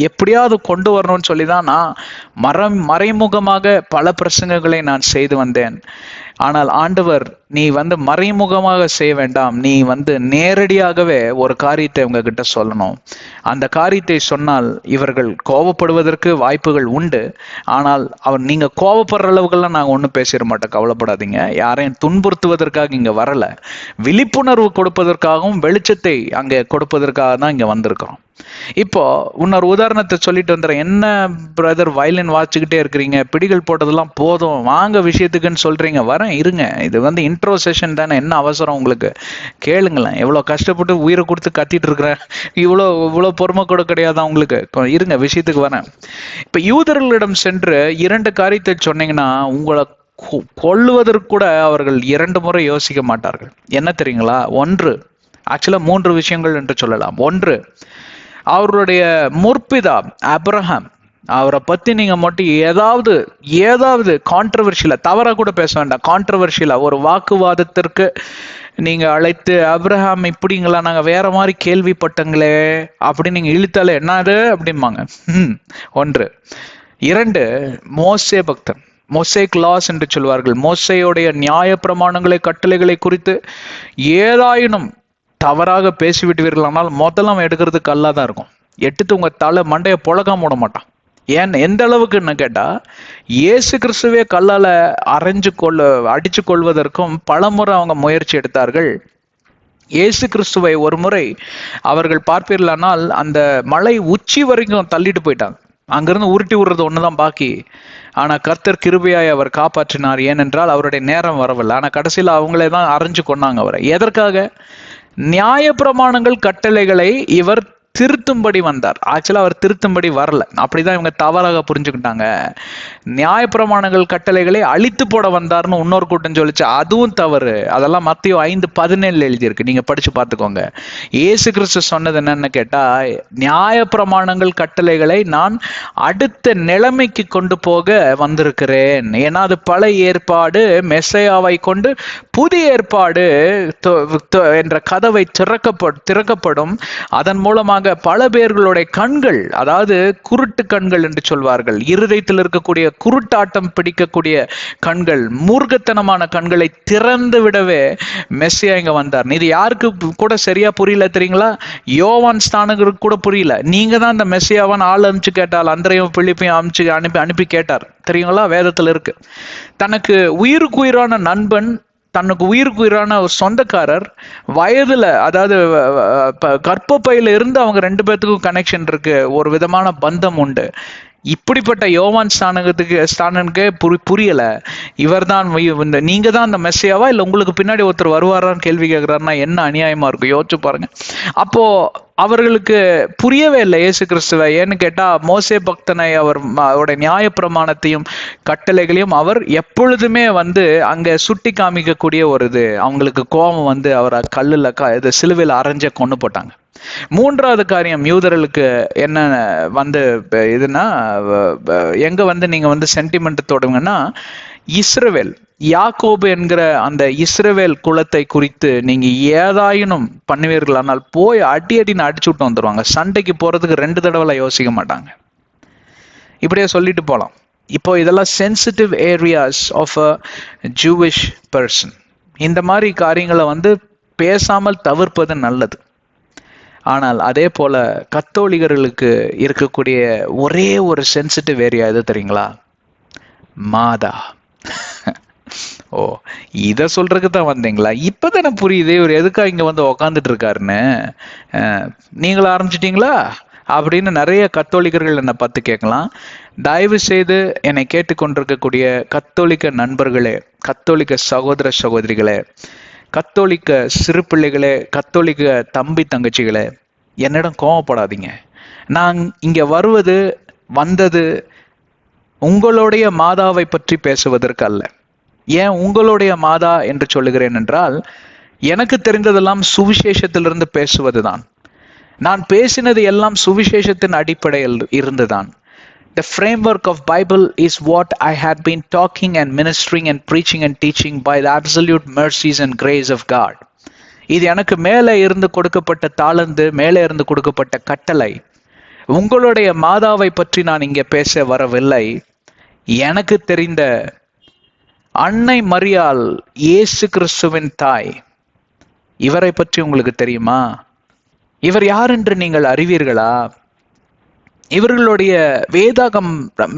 எப்படியாவது கொண்டு வரணும்னு சொல்லிதான் நான் மறைமுகமாக பல பிரசங்கங்களை நான் செய்து வந்தேன். ஆனால் ஆண்டவர், நீ மறைமுகமாக செய்ய வேண்டாம், நீ நேரடியாகவே ஒரு காரியத்தை உங்க கிட்ட சொல்லணும். அந்த காரியத்தை சொன்னால் இவர்கள் கோபப்படுவதற்கு வாய்ப்புகள் உண்டு. ஆனால் நீங்க கோபப்படுற அளவுக்கெல்லாம் நாங்கள் ஒன்றும் பேசிட மாட்டோம், கவலைப்படாதீங்க. யாரையும் துன்புறுத்துவதற்காக இங்க வரல, விழிப்புணர்வு கொடுப்பதற்காகவும் வெளிச்சத்தை அங்கே கொடுப்பதற்காக தான் இங்க வந்திருக்கிறோம். இப்போ இன்னொரு உதாரணத்தை சொல்லிட்டு வந்துடுறேன். என்ன பிரதர் வயலின் வாசிச்சுக்கிட்டே இருக்கிறீங்க, பிடிகள் போட்டதெல்லாம் போதும், வாங்க விஷயத்துக்குன்னு சொல்றீங்க. வரேன், இருங்க. இது இன்ட்ரோ செஷன் தானே, என்ன அவசரம் உங்களுக்கு? கேளுங்களேன். எவ்வளோ கஷ்டப்பட்டு உயிரை கொடுத்து கத்திட்டு இருக்கிறேன், இவ்வளோ பொறுமை கூட கிடையாதா உங்களுக்கு? இருங்க, விஷயத்துக்கு வரேன். இப்ப யூதர்களிடம் சென்று 2 காரியத்தை சொன்னீங்கன்னா உங்களை கொல்லுவதற்கு கூட அவர்கள் 2 முறை யோசிக்க மாட்டார்கள். என்ன தெரியுங்களா? 1, ஆக்சுவலா 3 விஷயங்கள் என்று சொல்லலாம். 1, அவருடைய முற்பிதா ஆபிரகாம் அவரை பத்தி நீங்க மட்டும் ஏதாவது கான்ட்ரவர்ஷியலா, தவறா கூட பேச வேண்டாம், கான்ட்ரவர்ஷியலா ஒரு வாக்குவாதத்திற்கு நீங்க அழைத்து, அப்ரஹாம் இப்படிங்களா, நாங்க வேற மாதிரி கேள்விப்பட்டங்களே அப்படின்னு நீங்க இழுத்தாலே என்னது அப்படிம்பாங்க. ஒன்று. இரண்டு, மோசே பக்தன், மோசேக் லாஸ் என்று சொல்வார்கள், மோசையுடைய நியாய பிரமாணங்களை கட்டளைகளை குறித்து ஏதாயினும் தவறாக பேசிவிட்டுவீர்களானால் முதல்ல அவன் எடுக்கிறது கல்லா தான் இருக்கும். எடுத்து உங்க தலை மண்டைய புழக்காம விட மாட்டான். ஏன், எந்த அளவுக்குன்னு கேட்டா, இயேசு கிறிஸ்துவே கல்லால அடிச்சு கொள்வதற்கும் பலமுறை அவங்க முயற்சி எடுத்தார்கள். இயேசு கிறிஸ்துவை ஒரு முறை அவர்கள் பார்ப்பீர்களானால் அந்த மலை உச்சி வரைக்கும் தள்ளிட்டு போயிட்டாங்க. அங்கிருந்து உருட்டி விடுறது ஒண்ணுதான் பாக்கி. ஆனா கர்த்தர் கிருபையாய் அவர் காப்பாற்றினார். ஏனென்றால் அவருடைய நேரம் வரவில்லை. ஆனா கடைசியில் அவங்களே தான் அரைஞ்சு கொண்டாங்க அவரை. எதற்காக? நியாய பிரமாணங்கள் கட்டளைகளை இவர் திருத்தும்படி வந்தார். ஆக்சுவலா அவர் திருத்தும்படி வரல, அப்படிதான் இவங்க தவறாக புரிஞ்சுக்கிட்டாங்க. நியாயப்பிரமாணங்கள் கட்டளைகளை அழித்து போட வந்தார்னு இன்னொரு கூட்டம் சொல்லிச்சு, அதுவும் தவறு. அதெல்லாம் மத்தேயு 5:17 எழுதியிருக்கு, நீங்க படிச்சு பார்த்துக்கோங்க. இயேசு கிறிஸ்து சொன்னது என்னன்னு கேட்டா, நியாயப்பிரமாணங்கள் கட்டளைகளை நான் அடுத்த நிலைமைக்கு கொண்டு போக வந்திருக்கிறேன். ஏன்னா அது பழைய ஏற்பாடு, மெசையாவை கொண்டு புதிய ஏற்பாடு என்ற கதவை திறக்கப்படும். அதன் மூலமாக பல பேர்களுடைய கண்கள், அதாவது குருட்டு கண்கள் என்று சொல்வார்கள், இருதயத்தில் இருக்கக்கூடிய குருட்டாட்டம் பிடிக்கக்கூடிய கண்கள், மூர்க்கத்தனமான கண்களை திறந்து விடவே மெஸ்ஸியா இங்க வந்தார். இது யாருக்கு கூட சரியா புரியல தெரியுங்களா? யோவான் ஸ்நானகருக்கு கூட புரியல. நீங்க தான் இந்த மெஸ்ஸியாவான் ஆள் அனுப்பிச்சு கேட்டால், அந்திரையும் பிலிப்பையும் அனுப்பி கேட்டார் தெரியுங்களா? வேதத்துல இருக்கு. தனக்கு உயிருக்குயிரான நண்பன், தனக்கு உயிருக்குயிரான ஒரு சொந்தக்காரர், வயதுல, அதாவது கற்பப்பையில இருந்து அவங்க 2 பேர்த்துக்கும் கனெக்ஷன் இருக்கு, ஒரு விதமான பந்தம் உண்டு. இப்படிப்பட்ட யோவான் ஸ்நானனுக்கே புரியல. இவர் தான், நீங்க தான் அந்த மெஸ்ஸியாவா இல்ல உங்களுக்கு பின்னாடி ஒருத்தர் வருவாரான்னு கேள்வி கேட்கிறாருன்னா என்ன அநியாயமா இருக்கும், யோசிச்சு பாருங்க. அப்போ அவர்களுக்கு புரியவே இல்லை இயேசு கிறிஸ்துவை. ஏன்னு கேட்டா, மோசே பக்தனை அவருடைய நியாய பிரமாணத்தையும் கட்டளைகளையும் அவர் எப்பொழுதுமே அங்க சுட்டி காமிக்கக்கூடிய ஒரு இது, அவங்களுக்கு கோபம் அவரை கல்லுல சிலுவையில் அரைஞ்ச கொண்டு போட்டாங்க. மூன்றாவது காரியம், யூதர்களுக்கு என்ன இதுன்னா, எங்க நீங்க சென்டிமெண்ட் தொடுங்கன்னா, இஸ்ரவேல், யாக்கோபு என்கிற அந்த இஸ்ரவேல் குலத்தை குறித்து நீங்க ஏதாயினும் பண்ணுவீர்களானால் போய் அடின்னு அடிச்சு விட்டு வந்துருவாங்க. சண்டைக்கு போறதுக்கு 2 தடவை யோசிக்க மாட்டாங்க. இப்படியே சொல்லிட்டு போலாம். இப்போ இதெல்லாம் sensitive areas of a Jewish person. இந்த மாதிரி காரியங்களை பேசாமல் தவிர்ப்பது நல்லது. ஆனால் அதே போல கத்தோலிகர்களுக்கு இருக்கக்கூடிய ஒரே ஒரு சென்சிட்டிவ் ஏரியா எது தெரியுங்களா? மாதா. ஓ, இத சொல்றதுக்கு தான் வந்தீங்களா? இப்பதானே புரியுது இவர் எதுக்கா இங்க உக்காந்துட்டு இருக்காருன்னு. நீங்கள ஆரம்பிச்சிட்டீங்களா அப்படின்னு நிறைய கத்தோலிகர்கள் என்னை பார்த்து கேட்கலாம். தயவு செய்து என்னை கேட்டுக்கொண்டிருக்கக்கூடிய கத்தோலிக்க நண்பர்களே, கத்தோலிக்க சகோதர சகோதரிகளே, கத்தோலிக்க சிறு பிள்ளைகளே, கத்தோலிக்க தம்பி தங்கச்சிகளே, என்னிடம் கோவப்படாதீங்க. நான் இங்க வந்தது உங்களுடைய மாதாவை பற்றி பேசுவதற்கு அல்ல. ஏன் உங்களுடைய மாதா என்று சொல்லுகிறேன் என்றால், எனக்கு தெரிந்ததெல்லாம் சுவிசேஷத்திலிருந்து பேசுவதுதான். நான் பேசினது எல்லாம் சுவிசேஷத்தின் அடிப்படையில் இருந்துதான். The framework of Bible is what I had been talking and ministering and preaching and teaching by the absolute mercies and grace of God. இது எனக்கு மேலே இருந்து கொடுக்கப்பட்ட தாளந்து, மேலே இருந்து கொடுக்கப்பட்ட கட்டளை. உங்களுடைய மாதாவை பற்றி நான் இங்கே பேச வரவில்லை. எனக்கு தெரிந்த அன்னை மரியாள், இயேசு கிறிஸ்துவின் தாய், இவரை பற்றி உங்களுக்கு தெரியுமா? இவர் யார் என்று நீங்கள் அறிவீர்களா? இவர்களுடைய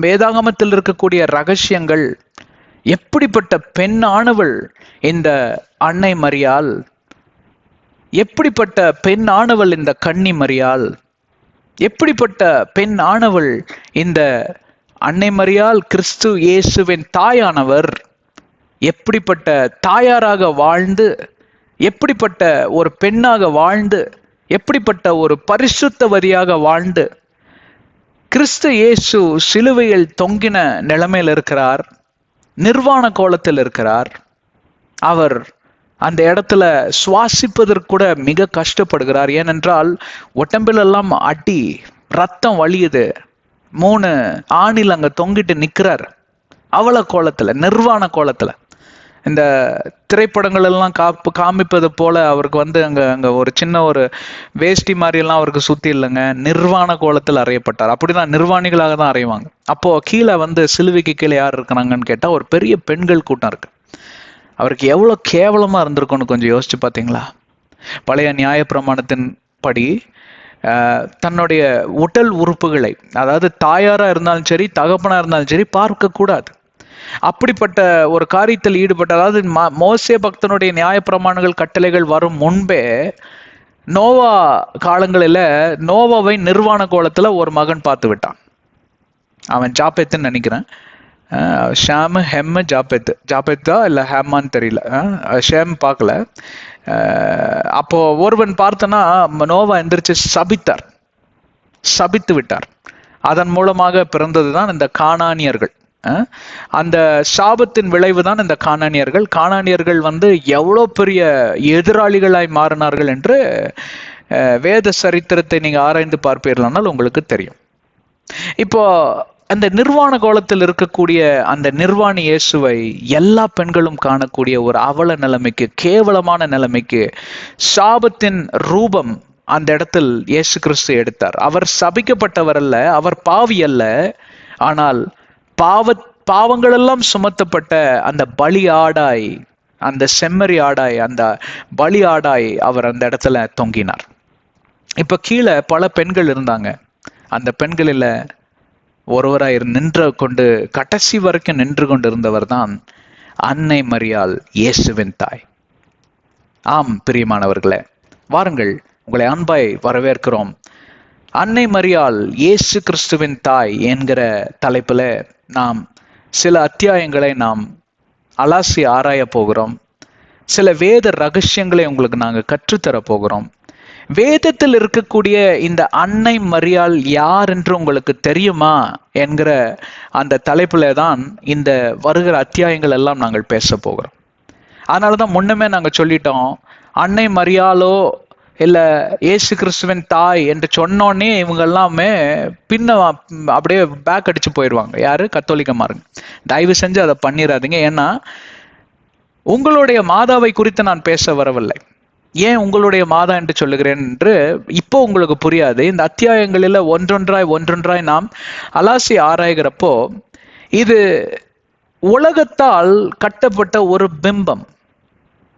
வேதாகமத்தில் இருக்கக்கூடிய ரகசியங்கள், எப்படிப்பட்ட பெண் ஆனவள் இந்த அன்னை மரியாள், எப்படிப்பட்ட பெண் ஆனவள் இந்த கன்னி மரியாள், எப்படிப்பட்ட பெண் ஆனவள் இந்த அன்னை மரியாள் கிறிஸ்து இயேசுவின் தாயானவர், எப்படிப்பட்ட தாயாராக வாழ்ந்து, எப்படிப்பட்ட ஒரு பெண்ணாக வாழ்ந்து, எப்படிப்பட்ட ஒரு பரிசுத்தவதியாக வாழ்ந்து, கிறிஸ்து இயேசு சிலுவையில் தொங்கின நிலைமையில் இருக்கிறார், நிர்வாண கோலத்தில் இருக்கிறார். அவர் அந்த இடத்துல சுவாசிப்பதற்கு கூட மிக கஷ்டப்படுகிறார். ஏனென்றால் உடம்பிலெல்லாம் அடி, ரத்தம் வழியுது, 3 ஆணில் அங்க தொங்கிட்டு நிக்கிறாரு. அவள கோலத்துல, நிர்வாண கோலத்துல. இந்த திரைப்படங்கள் எல்லாம் காமிப்பது போல அவருக்கு வந்து அங்க அங்க ஒரு சின்ன ஒரு வேஷ்டி மாதிரி எல்லாம் அவருக்கு சுத்தி இல்லைங்க, நிர்வாண கோலத்தில் அறையப்பட்டார். அப்படிதான் நிர்வாணிகளாக தான் அறைவாங்க. அப்போ கீழே வந்து சிலுவைக்கு கீழே யார் இருக்கிறாங்கன்னு கேட்டா ஒரு பெரிய பெண்கள் கூட்டம் இருக்கு. அவருக்கு எவ்வளவு கேவலமா இருந்திருக்கும்னு கொஞ்சம் யோசிச்சு பார்த்தீங்களா? பழைய நியாயப்பிரமாணத்தின் படி தன்னுடைய உடல் உறுப்புகளை, அதாவது தாயாரா இருந்தாலும் சரி தகப்பனா இருந்தாலும் சரி, பார்க்க கூடாது. அப்படிப்பட்ட ஒரு காரியத்தில் ஈடுபட்ட, அதாவது மோசே பக்தனுடைய நியாயப்பிரமாணங்கள் கட்டளைகள் வரும் முன்பே நோவா காலங்களில நோவாவை நிர்வாண கோலத்துல ஒரு மகன் பார்த்து விட்டான். அவன் ஜாபேத்துன்னு நினைக்கிறேன். ஷாமு ஹெம்மு ஜாபேத்தா இல்ல ஹேமான்னு தெரியல. ஷேம் பார்க்கல. அப்போ ஒருவன் பார்த்தனா நோவா எந்திரிச்சு சபித்து விட்டார். அதன் மூலமாக பிறந்ததுதான் இந்த கானானியர்கள். அந்த சாபத்தின் விளைவுதான் இந்த கானானியர்கள் வந்து எவ்வளோ பெரிய எதிராளிகளாய் மாறினார்கள் என்று வேத சரித்திரத்தை நீங்க ஆராய்ந்து பார்ப்பீர்களானால் உங்களுக்கு தெரியும். இப்போ அந்த நிர்வாண கோலத்தில் இருக்கக்கூடிய அந்த நிர்வாணி இயேசுவை எல்லா பெண்களும் காணக்கூடிய ஒரு அவல நிலைமைக்கு, கேவலமான நிலைமைக்கு, சாபத்தின் ரூபம் அந்த இடத்தில் இயேசு கிறிஸ்து எடுத்தார். அவர் சபிக்கப்பட்டவர் அல்ல, அவர் பாவி அல்ல, ஆனால் பாவங்கள் எல்லாம் சுமத்தப்பட்ட அந்த பலி ஆடாய், அந்த செம்மறி ஆடாய், அந்த பலி ஆடாய் அவர் அந்த இடத்துல தொங்கினார். இப்ப கீழே பல பெண்கள் இருந்தாங்க. அந்த பெண்களில் ஒருவராய் நின்று கொண்டு கடைசி வரைக்கும் நின்று கொண்டு இருந்தவர் தான் அன்னை மரியாள், இயேசுவின் தாய். ஆம் பிரியமானவர்களே, வாருங்கள், உங்களை அன்பாய் வரவேற்கிறோம். அன்னை மரியாள் இயேசு கிறிஸ்துவின் தாய் என்கிற தலைப்புல நாம் சில அத்தியாயங்களை நாம் அலாசி ஆராய போகிறோம். சில வேத ரகசியங்களை உங்களுக்கு நாங்கள் கற்றுத்தர போகிறோம். வேதத்தில் இருக்கக்கூடிய இந்த அன்னை மரியாள் யார் என்று உங்களுக்கு தெரியுமா என்கிற அந்த தலைப்புல தான் இந்த வருகிற அத்தியாயங்கள் எல்லாம் நாங்கள் பேச போகிறோம். அதனாலதான் முன்னமே நாங்கள் சொல்லிட்டோம், அன்னை மரியாளோ இல்ல இயேசு கிறிஸ்துவின் தாய் என்று சொன்னோன்னே இவங்க எல்லாமே பின்ன அப்படியே பேக் அடிச்சு போயிடுவாங்க. யாரு? கத்தோலிக்கமாருங்க. தயவு செஞ்சு அதை பண்ணிடாதீங்க. ஏன்னா உங்களுடைய மாதாவை குறித்து நான் பேச வரவில்லை. ஏன் உங்களுடைய மாதா என்று சொல்லுகிறேன் என்று இப்போ உங்களுக்கு புரியாது. இந்த அத்தியாயங்களில் ஒன்றொன்றாய் நாம் அலாசி ஆராய்கிறப்போ இது உலகத்தால் கட்டப்பட்ட ஒரு பிம்பம்.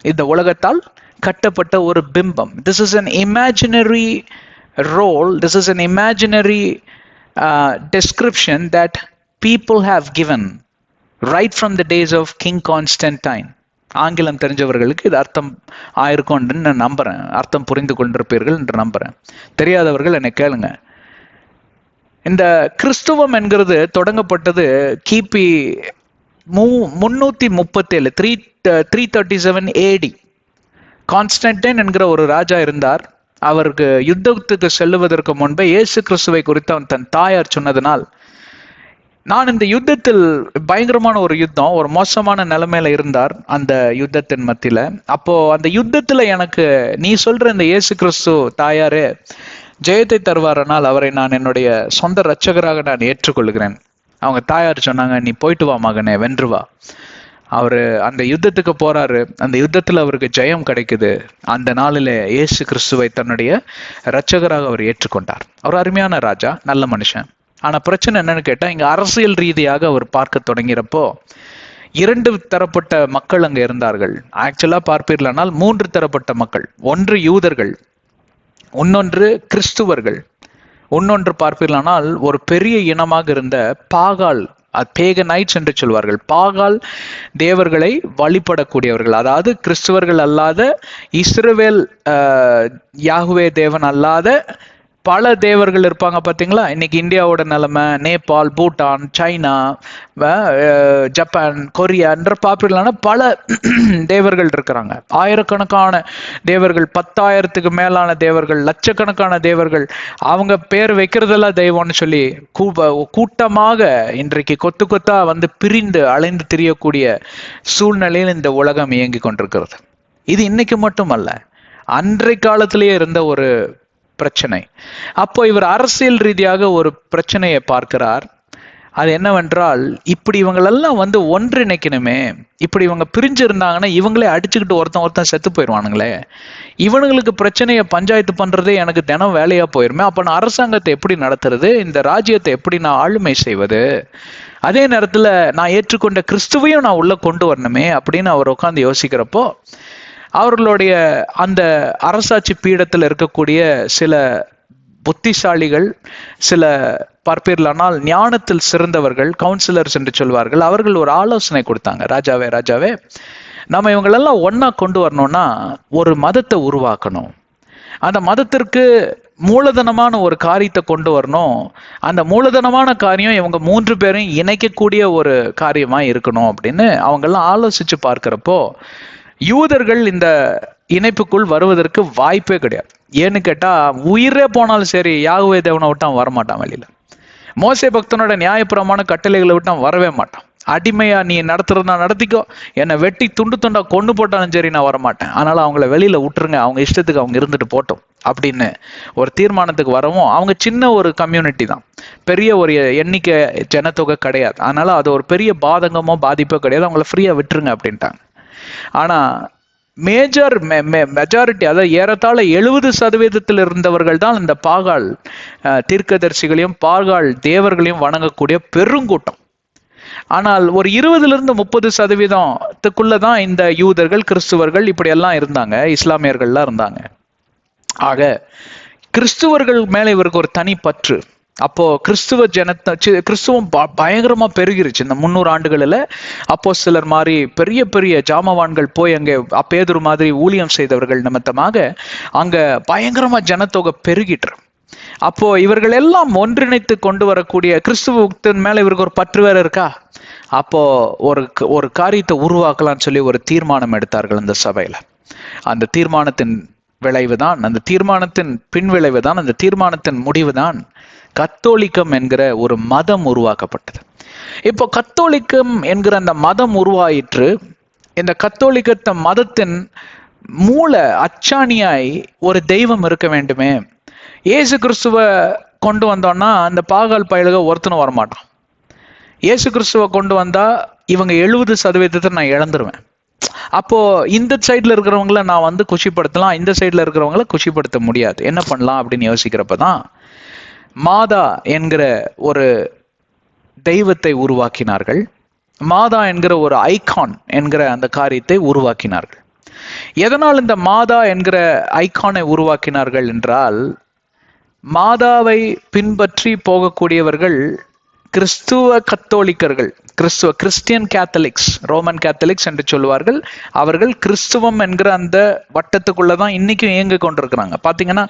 இந்த உலகத்தால் கட்டப்பட்ட ஒரு பிம்பம். This is an imaginary role. This is an imaginary description that people have given right from the days of King Constantine. ஆங்கிலம் தெரிஞ்சவர்களுக்கு இது அர்த்தம் ஆயிருக்கும் என்று நான் நம்புறேன். அர்த்தம் புரிந்து கொண்டிருப்பீர்கள் என்று நம்புறேன். தெரியாதவர்கள் என்னை கேளுங்க. இந்த கிறிஸ்துவம் என்கிறது தொடங்கப்பட்டது கிபி 337 337 AD. கான்ஸ்டன்டைன் என்கிற ஒரு ராஜா இருந்தார். அவருக்கு யுத்தத்துக்கு செல்லுவதற்கு முன்பே இயேசு கிறிஸ்துவை குறித்து அவன் தன் தாயார் சொன்னதனால், நான் இந்த யுத்தத்தில், பயங்கரமான ஒரு யுத்தம், ஒரு மோசமான நிலைமையில இருந்தார் அந்த யுத்தத்தின் மத்தியில. அப்போ அந்த யுத்தத்துல எனக்கு நீ சொல்ற இந்த இயேசு கிறிஸ்து தாயாரே ஜெயத்தை தருவாரனால் அவரை நான் என்னுடைய சொந்த இரட்சகராக நான் ஏற்றுக்கொள்கிறேன். அவங்க தாயார் சொன்னாங்க, நீ போயிட்டு வா மகனே, வென்று வா. அவரு அந்த யுத்தத்துக்கு போறாரு. அந்த யுத்தத்துல அவருக்கு ஜெயம் கிடைக்குது. அந்த நாளில இயேசு கிறிஸ்துவை தன்னுடைய இரட்சகராக அவர் ஏற்றுக்கொண்டார். அவர் அருமையான ராஜா, நல்ல மனுஷன். ஆனா பிரச்சனை என்னன்னு கேட்டா, இங்க அரசியல் ரீதியாக அவர் பார்க்க தொடங்கிறப்போ 2 தரப்பட்ட மக்கள் அங்க இருந்தார்கள். ஆக்சுவலா பார்ப்பீர்களானால் 3 தரப்பட்ட மக்கள். ஒன்று யூதர்கள், இன்னொன்று கிறிஸ்துவர்கள், இன்னொன்று பார்ப்பீர்களானால் ஒரு பெரிய இனமாக இருந்த பாகால், பேகனைட்ஸ் என்று சொல்வார்கள். பாகால் தேவர்களை வழிபடக்கூடியவர்கள், அதாவது கிறிஸ்துவர்கள் அல்லாத, இஸ்ரவேல் யாகுவே தேவன் அல்லாத பல தேவர்கள் இருப்பாங்க. பார்த்தீங்களா? இன்னைக்கு இந்தியாவோட நிலைமை, Nepal, Bhutan, China, Japan, Korea என்ற பாப்புலரான பல தேவர்கள் இருக்கிறாங்க. ஆயிரக்கணக்கான தேவர்கள், 10,000க்கு மேலான தேவர்கள், லட்சக்கணக்கான தேவர்கள். அவங்க பேர் வைக்கிறதெல்லாம் தெய்வம்னு சொல்லி கூட்டமாக இன்றைக்கு கொத்து கொத்தா வந்து பிரிந்து அலைந்து திரியக்கூடிய சூழ்நிலையில் இந்த உலகம் இயங்கி கொண்டிருக்கிறது. இது இன்னைக்கு மட்டும் அல்ல, அன்றைய காலத்திலேயே இருந்த ஒரு பிரச்சனை. அப்போ இவர் அரசியல் ரீதியாக ஒரு பிரச்சனையை பார்க்கிறார். அது என்னவென்றால், இப்படி இவங்களெல்லாம் ஒன்றிணைக்கணுமே. இப்படி இவங்க பிரிஞ்சு இருந்தாங்கன்னா இவங்களே அடிச்சுக்கிட்டு ஒருத்தன் செத்து போயிடுவானுங்களே. இவனுங்களுக்கு பிரச்சனையை பஞ்சாயத்து பண்றதே எனக்கு தினம் வேலையா போயிருமே. அப்ப நான் அரசாங்கத்தை எப்படி நடத்துறது? இந்த ராஜ்யத்தை எப்படி நான் ஆளுமை செய்வது? அதே நேரத்துல நான் ஏற்றுக்கொண்ட கிறிஸ்துவையும் நான் உள்ள கொண்டு வரணுமே அப்படின்னு அவர் உட்காந்து யோசிக்கிறப்போ, அவர்களுடைய அந்த அரசாட்சி பீடத்தில் இருக்கக்கூடிய சில புத்திசாலிகள், சில பார்ப்பீர்களானால் ஞானத்தில் சிறந்தவர்கள், கவுன்சிலர்ஸ் என்று சொல்வார்கள், அவர்கள் ஒரு ஆலோசனை கொடுத்தாங்க. ராஜாவே, நம்ம இவங்களெல்லாம் ஒன்னா கொண்டு வரணும்னா ஒரு மதத்தை உருவாக்கணும். அந்த மதத்திற்கு மூலதனமான ஒரு காரியத்தை கொண்டு வரணும். அந்த மூலதனமான காரியம் இவங்க 3 பேரையும் இணைக்கக்கூடிய ஒரு காரியமா இருக்கணும் அப்படின்னு அவங்கெல்லாம் ஆலோசிச்சு பார்க்கிறப்போ, யூதர்கள் இந்த இணைப்புக்குள் வருவதற்கு வாய்ப்பே கிடையாது. ஏன்னு கேட்டா, உயிரே போனாலும் சரி யாகுவே தேவனை விட்டு அவன் வரமாட்டான் வெளியில. மோசே பக்தனோட நியாயப்பிரமான கட்டளைகளை விட்டு அவன் வரவே மாட்டான். அடிமையா நீ நடத்துறதுனா நடத்திக்கோ, என்னை வெட்டி துண்டு துண்டா கொண்டு போட்டாலும் சரி நான் வரமாட்டேன், அதனால அவங்கள வெளியில விட்டுருங்க, அவங்க இஷ்டத்துக்கு அவங்க இருந்துட்டு போட்டோம் அப்படின்னு ஒரு தீர்மானத்துக்கு வரவும், அவங்க சின்ன ஒரு கம்யூனிட்டி தான், பெரிய ஒரு எண்ணிக்கை ஜனத்தொகை கிடையாது, அதனால அது ஒரு பெரிய பாதகமோ பாதிப்போ கிடையாது, அவங்கள ஃப்ரீயா விட்டுருங்க அப்படின்ட்டாங்க. ஆனா மெஜாரிட்டி, அதாவது ஏறத்தாழ 70% இருந்தவர்கள் தான் இந்த பாகால் தீர்க்கதரிசிகளையும் பாகால் தேவர்களையும் வணங்கக்கூடிய பெருங்கூட்டம். ஆனால் ஒரு 20-30% இந்த யூதர்கள், கிறிஸ்துவர்கள் இப்படி எல்லாம் இருந்தாங்க, இஸ்லாமியர்கள்லாம் இருந்தாங்க. ஆக கிறிஸ்துவர்கள் மேல இவருக்கு ஒரு தனி பற்று. அப்போ கிறிஸ்துவம் பயங்கரமா பெருகிருச்சு. இந்த 300 ஆண்டுகளில் அப்போ சிலர் மாதிரி பெரிய பெரிய ஜாமவான்கள் போய் அங்கே பேதுரு மாதிரி ஊழியம் செய்தவர்கள் நிமித்தமாக அங்க பயங்கரமா ஜனத்தொகை பெருகிட்டு. அப்போ இவர்கள் எல்லாம் ஒன்றிணைத்து கொண்டு வரக்கூடிய கிறிஸ்துவத்தின் மேல இவருக்கு ஒரு பற்று வேற இருக்கா. அப்போ ஒரு காரியத்தை உருவாக்கலாம்னு சொல்லி ஒரு தீர்மானம் எடுத்தார்கள் அந்த சபையில. அந்த தீர்மானத்தின் விளைவுதான், அந்த தீர்மானத்தின் பின்விளைவுதான், அந்த தீர்மானத்தின் முடிவுதான் கத்தோலிக்கம் என்கிற ஒரு மதம் உருவாக்கப்பட்டது. இப்போ கத்தோலிக்கம் என்கிற அந்த மதம் உருவாயிற்று. இந்த கத்தோலிக்கத்த மதத்தின் மூல அச்சாணியாய் ஒரு தெய்வம் இருக்க வேண்டுமே. இயேசு கிறிஸ்துவ கொண்டு வந்தோம்னா அந்த பாகால் பயலுக ஒருத்தனும் வரமாட்டான். இயேசு கிறிஸ்துவ கொண்டு வந்தா இவங்க 70% நான் இழந்துருவேன். அப்போ இந்த சைட்ல இருக்கிறவங்கள நான் குஷிப்படுத்தலாம், இந்த சைட்ல இருக்கிறவங்கள குஷிப்படுத்த முடியாது, என்ன பண்ணலாம் அப்படின்னு யோசிக்கிறப்பதான் மாதா என்கிற ஒரு தெய்வத்தை உருவாக்கினார்கள். மாதா என்கிற ஒரு ஐகான் என்கிற அந்த காரியத்தை உருவாக்கினார்கள். எதனால் இந்த மாதா என்கிற ஐகானை உருவாக்கினார்கள் என்றால், மாதாவை பின்பற்றி போகக்கூடியவர்கள் கிறிஸ்துவ கத்தோலிக்கர்கள், கிறிஸ்டியன் கேத்தலிக்ஸ், ரோமன் கேத்தலிக்ஸ் என்று சொல்லுவார்கள். அவர்கள் கிறிஸ்துவம் என்கிற அந்த வட்டத்துக்குள்ளதான் இன்னைக்கும் இயங்க கொண்டிருக்கிறாங்க. பாத்தீங்கன்னா,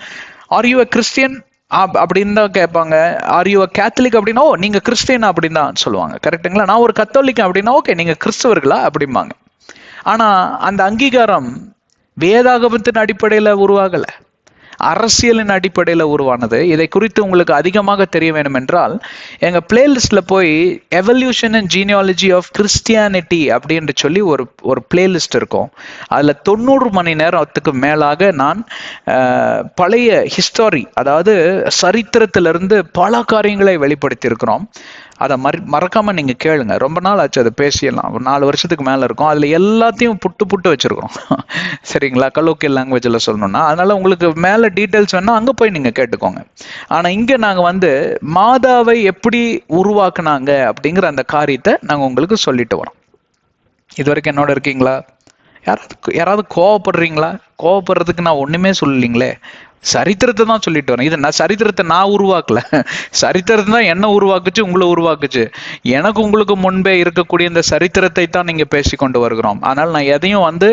ஆர் யூ அ கிறிஸ்டியன் அப்படின்னு தான் கேட்பாங்க. ஆர் யூ அ கேத்தலிக் அப்படின்னா ஓ நீங்க கிறிஸ்டியன் அப்படின்னு தான் சொல்லுவாங்க, கரெக்டுங்களா? நான் ஒரு கத்தோலிக் அப்படின்னா ஓகே நீங்க கிறிஸ்தவர்களா அப்படிம்பாங்க. ஆனா அந்த அங்கீகாரம் வேதாகமத்தின் அடிப்படையில உருவாகல, அரசியலின் அடிப்படையில் உருவானது. இதை குறித்து உங்களுக்கு அதிகமாக தெரிய வேண்டும் என்றால் எங்க பிளேலிஸ்ட்ல போய் evolution and genealogy of Christianity அப்படின்னு சொல்லி ஒரு பிளேலிஸ்ட் இருக்கும். அதுல 90 மணி நேரத்துக்கு மேலாக நான் பழைய ஹிஸ்டாரி, அதாவது சரித்திரத்திலிருந்து பல காரியங்களை வெளிப்படுத்தி இருக்கிறோம். அதை மறக்காம நீங்க கேளுங்க. ரொம்ப நாள் ஆச்சு அதை பேசியெல்லாம், ஒரு 4 வருஷத்துக்கு மேல இருக்கும். அதுல எல்லாத்தையும் புட்டு வச்சிருக்கோம், சரிங்களா? கலோக்கியல் லாங்குவேஜ்ல சொல்லணும்னா. அதனால உங்களுக்கு மேல டீட்டெயில்ஸ் வேணா அங்க போய் நீங்க கேட்டுக்கோங்க. ஆனா இங்க நாங்க மாதாவை எப்படி உருவாக்குனாங்க அப்படிங்கிற அந்த காரியத்தை நாங்க உங்களுக்கு சொல்லிட்டு வரோம். இது வரைக்கும் என்னோட இருக்கீங்களா? யாராவது கோவப்படுறீங்களா? கோவப்படுறதுக்கு நான் ஒண்ணுமே சொல்லலீங்களே, சரித்திரத்தை தான் சொல்லிட்டு வரேன். இது சரித்திரத்தை நான் உருவாக்கல, சரித்திரத்தை தான் என்ன உருவாக்குச்சு, உங்களை உருவாக்குச்சு. எனக்கு உங்களுக்கு முன்பே இருக்கக்கூடிய இந்த சரித்திரத்தை தான் நீங்க பேசி கொண்டு வருகிறோம். அதனால நான் எதையும்